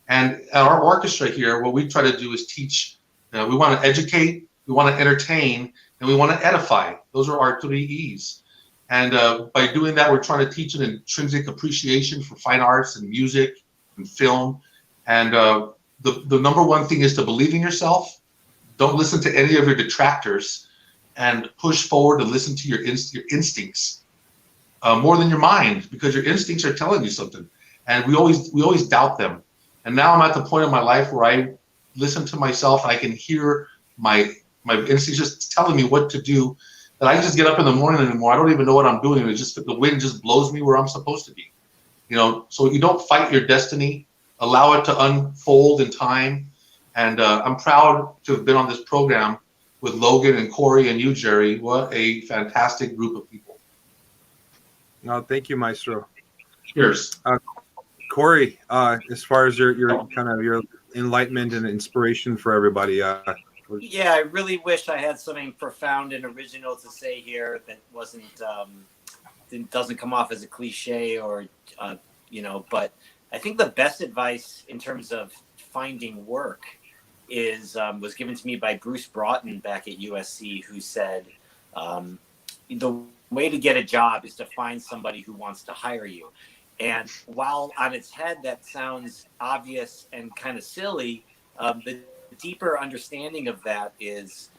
S5: And at our orchestra here, what we try to do is teach. We want to educate, we want to entertain, and we want to edify. Those are our 3 E's. And by doing that, we're trying to teach an intrinsic appreciation for fine arts and music and film. And the number one thing is to believe in yourself. Don't listen to any of your detractors, and push forward and listen to your instincts more than your mind, because your instincts are telling you something. And we always doubt them. And now I'm at the point in my life where I listen to myself and I can hear my instincts just telling me what to do. That I just get up in the morning anymore. I don't even know what I'm doing. It's just the wind just blows me where I'm supposed to be. So you don't fight your destiny. Allow it to unfold in time. And I'm proud to have been on this program with Logan and Corey and you, Jerry. What a fantastic group of people.
S4: No, thank you, Maestro.
S5: Cheers.
S4: Corey, as far as your kind of your enlightenment and inspiration for everybody.
S6: Yeah, I really wish I had something profound and original to say here that doesn't come off as a cliche or, but I think the best advice in terms of finding work was given to me by Bruce Broughton back at USC, who said, the way to get a job is to find somebody who wants to hire you. And while on its head that sounds obvious and kind of silly, the deeper understanding of that is,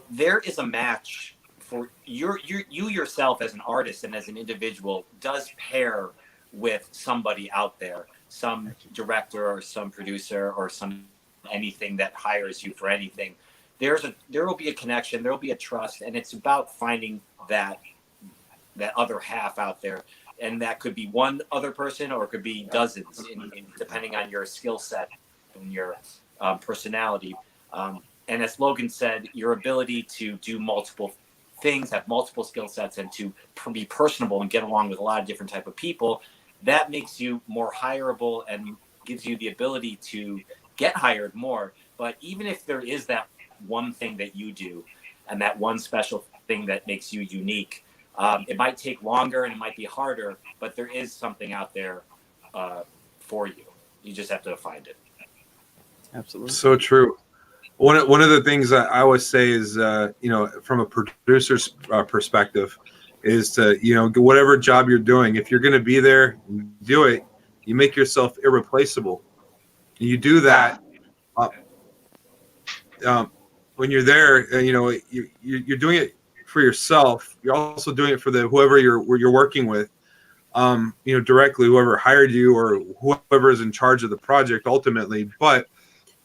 S6: there is a match for you yourself as an artist and as an individual does pair with somebody out there, some director or some producer or anything that hires you for anything. There will be a connection, there will be a trust, and it's about finding that other half out there. And that could be one other person, or it could be dozens, depending on your skill set and your personality. And as Logan said, your ability to do multiple things, have multiple skill sets, and to be personable and get along with a lot of different type of people, that makes you more hireable and gives you the ability to get hired more. But even if there is that one thing that you do and that one special thing that makes you unique, It might take longer and it might be harder, but there is something out there for you. You just have to find it.
S7: Absolutely.
S4: So true. One of the things that I always say is, from a producer's perspective, is to, whatever job you're doing, if you're going to be there, do it. You make yourself irreplaceable. You do that when you're there. You're doing it for yourself. You're also doing it for whoever you're working with. Directly, whoever hired you or whoever is in charge of the project ultimately. But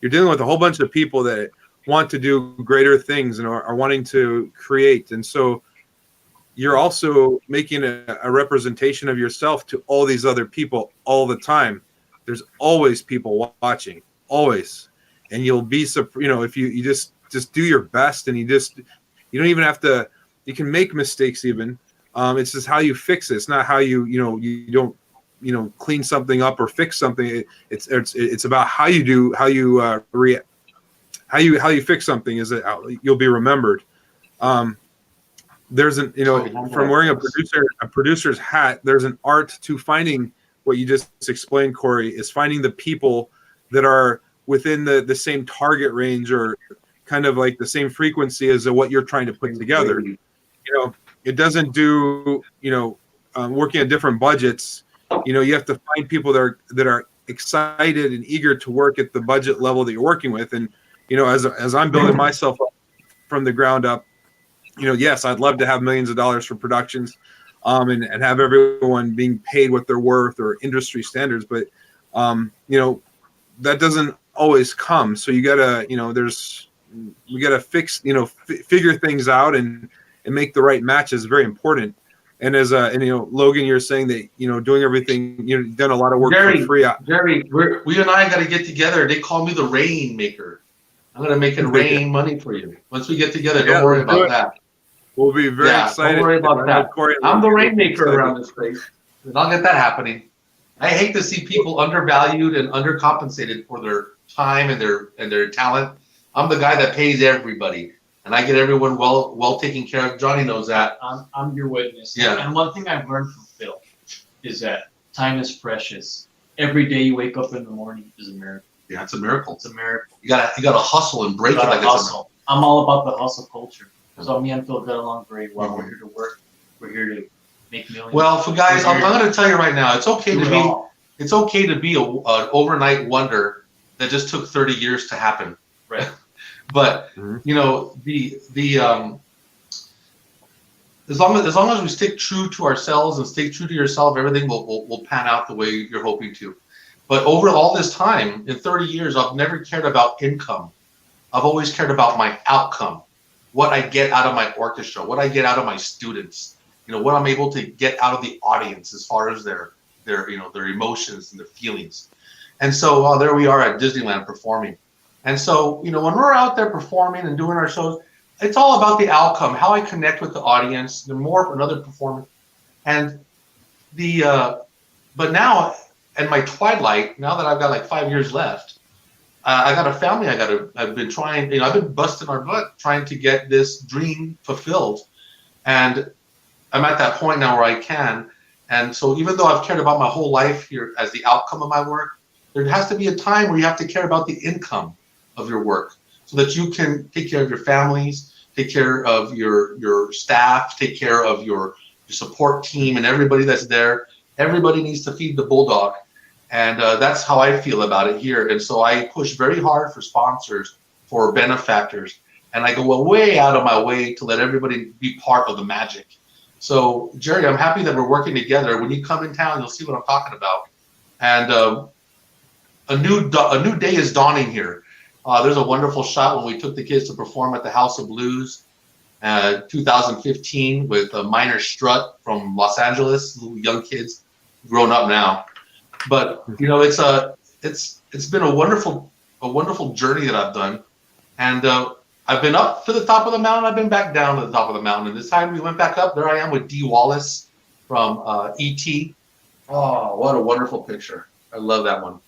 S4: you're dealing with a whole bunch of people that want to do greater things and are wanting to create. And so you're also making a representation of yourself to all these other people all the time. There's always people watching, always. And you'll be, if you just do your best, and you don't even have to, you can make mistakes even. It's just how you fix it. It's not how you don't, clean something up or fix something. It's about how you fix something. Is that you'll be remembered. There's from wearing a producer's hat, there's an art to finding what you just explained, Corey, is finding the people that are within the same target range or kind of like the same frequency as what you're trying to put together. It doesn't do, working at different budgets. You have to find people that are excited and eager to work at the budget level that you're working with. And, as I'm building myself up from the ground up, yes, I'd love to have millions of dollars for productions, and have everyone being paid what they're worth or industry standards. But, that doesn't always come. So you gotta, we gotta fix, figure things out and make the right match is very important. And Logan, you're saying that, doing everything, you've done a lot of work for free.
S5: Jerry, we and I got to get together. They call me the rainmaker. I'm going to make it rain money for you. Once we get together, don't worry about that.
S4: We'll be very excited.
S5: Don't worry about that. I'm the rainmaker around this place. And I'll get that happening. I hate to see people undervalued and undercompensated for their time and their talent. I'm the guy that pays everybody. And I get everyone well taken care of. Johnny knows that.
S8: I'm your witness.
S5: Yeah.
S8: And one thing I've learned from Phil is that time is precious. Every day you wake up in the morning is a miracle.
S5: Yeah, it's a miracle.
S8: It's a miracle.
S5: You gotta hustle and break it like
S8: hustle.
S5: It's a miracle.
S8: I'm all about the hustle culture. So me and Phil get along very well. We're here to work. We're here to make millions.
S5: Well, for guys, I'm going to tell you right now, it's okay to be an overnight wonder that just took 30 years to happen.
S8: Right.
S5: But as long as we stick true to ourselves and stick true to yourself, everything will pan out the way you're hoping to. But over all this time, in 30 years, I've never cared about income. I've always cared about my outcome, what I get out of my orchestra, what I get out of my students, what I'm able to get out of the audience as far as their emotions and their feelings. And so there we are at Disneyland performing. And so, when we're out there performing and doing our shows, it's all about the outcome, how I connect with the audience, the more of another performance. And but now, in my twilight, now that I've got like 5 years left, I got a family. I've been trying, I've been busting our butt trying to get this dream fulfilled. And I'm at that point now where I can. And so even though I've cared about my whole life here as the outcome of my work, there has to be a time where you have to care about the income of your work so that you can take care of your families, take care of your staff, take care of your support team and everybody that's there. Everybody needs to feed the bulldog. And that's how I feel about it here. And so I push very hard for sponsors, for benefactors, and I go way out of my way to let everybody be part of the magic. So, Jerry, I'm happy that we're working together. When you come in town, you'll see what I'm talking about. And a new day is dawning here. There's a wonderful shot when we took the kids to perform at the House of Blues, 2015, with a minor strut from Los Angeles, little young kids, grown up now. But it's been a wonderful journey that I've done, and I've been up to the top of the mountain. I've been back down to the top of the mountain, and this time we went back up. There I am with D. Wallace from E.T. Oh, what a wonderful picture! I love that one.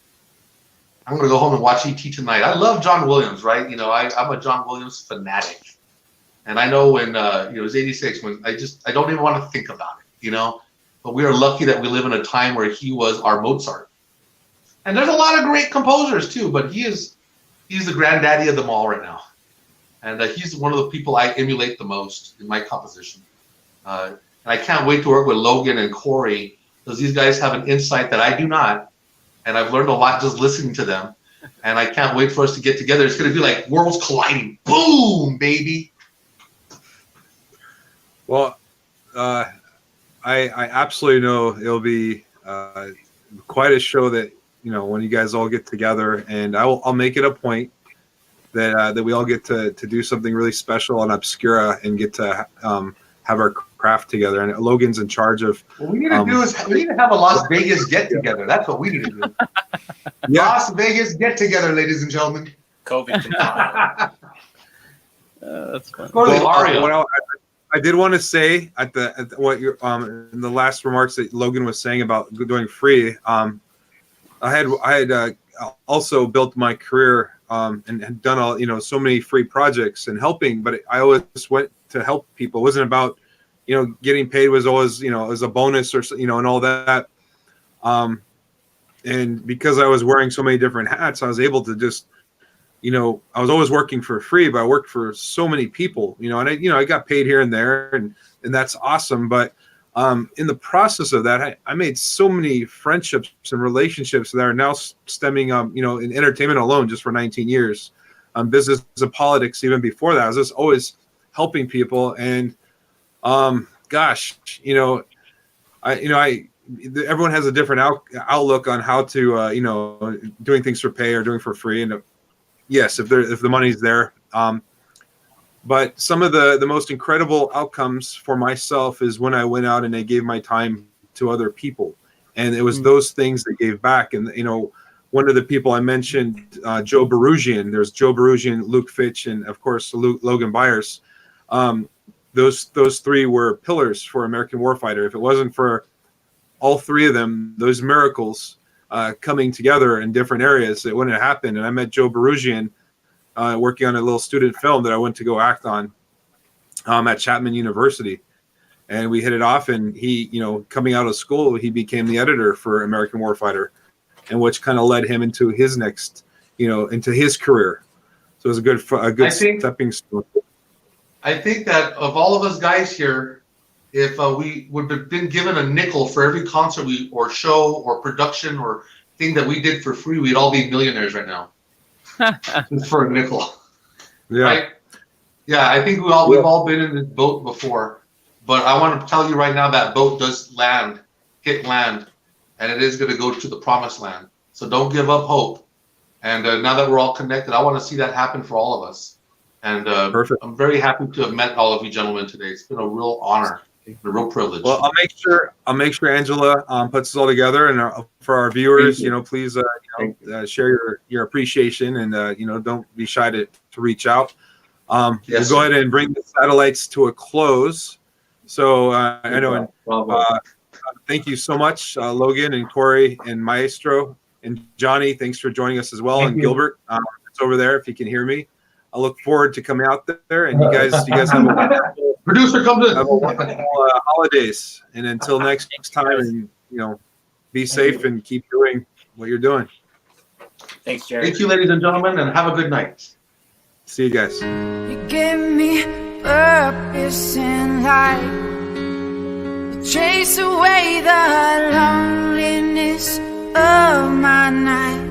S5: I'm gonna go home and watch E.T. tonight. I love John Williams, right? I'm a John Williams fanatic. And I know when it was 86, when I don't even want to think about it, But we are lucky that we live in a time where he was our Mozart. And there's a lot of great composers too, but he's the granddaddy of them all right now. And he's one of the people I emulate the most in my composition. And I can't wait to work with Logan and Corey, because these guys have an insight that I do not. And I've learned a lot just listening to them. And I can't wait for us to get together. It's going to be like worlds colliding. Boom, baby.
S4: Well, I absolutely know it'll be quite a show that, when you guys all get together, and I'll make it a point that we all get to do something really special on Obscura and get to have our craft together. And Logan's in charge of.
S5: What we need to do is we need to have a Las Vegas get together. That's what we need to do. Yeah. Las Vegas get together, ladies and gentlemen.
S6: COVID.
S7: That's fun.
S5: Go to the Aria.
S4: I did want to say what you're in the last remarks that Logan was saying about doing free. I had also built my career and had done all so many free projects and helping, but I always went to help people. It wasn't about getting paid. Was always as a bonus or and all that. And because I was wearing so many different hats, I was able to just I was always working for free, but I worked for so many people, and I got paid here and there, and that's awesome. But in the process of that, I made so many friendships and relationships that are now stemming, in entertainment alone, just for 19 years, business and politics. Even before that, I was just always helping people, and everyone has a different outlook on how to, doing things for pay or doing for free, and yes, if the money's there. But some of the most incredible outcomes for myself is when I went out and I gave my time to other people. And it was those things that gave back. And, one of the people I mentioned, Joe Barugian, there's Joe Barugian, Luke Fitch, and of course, Logan Byers. Those three were pillars for American Warfighter. If it wasn't for all three of them, those miracles coming together in different areas, it wouldn't have happened. And I met Joe Barugian working on a little student film that I went to go act on at Chapman University. And we hit it off, and he, coming out of school, he became the editor for American Warfighter, and which kind of led him into his next, into his career. So it was a good stepping stone.
S5: I think that of all of us guys here, if we would have been given a nickel for every concert or show or production or thing that we did for free, we'd all be millionaires right now. Just for a nickel.
S4: Yeah.
S5: Right? Yeah, I think we've all been in this boat before. But I want to tell you right now, that boat does hit land, and it is going to go to the promised land. So don't give up hope. And now that we're all connected, I want to see that happen for all of us. And
S4: Perfect.
S5: I'm very happy to have met all of you gentlemen today. It's been a real honor. A real privilege.
S4: Well, I'll make sure Angela puts this all together, and for our viewers, please share your appreciation, and don't be shy to reach out. We'll go ahead and bring the satellites to a close. So I know, thank you so much, Logan and Corey and Maestro and Johnny. Thanks for joining us as well, and Gilbert, it's over there if you can hear me. I look forward to coming out there, and you guys have a wonderful
S5: producer comes in.
S4: Have a wonderful holidays, and until next time, and be safe and keep doing what you're doing.
S6: Thanks, Jerry.
S5: Thank you, ladies and gentlemen, and have a good night.
S4: See you guys.
S2: You give me purpose in life. You chase away the loneliness of my nights.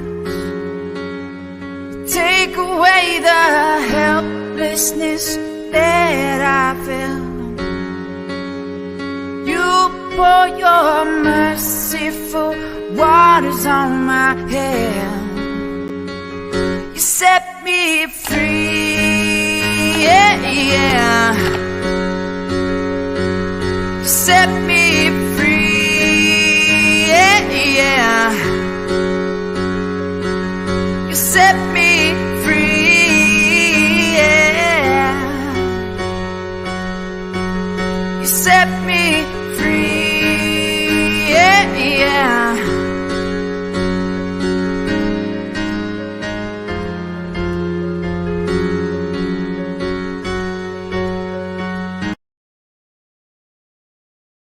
S2: Take away the helplessness that I feel. You pour your merciful waters on my head. You set me free, yeah. You set me free, yeah. You set me free, yeah. You set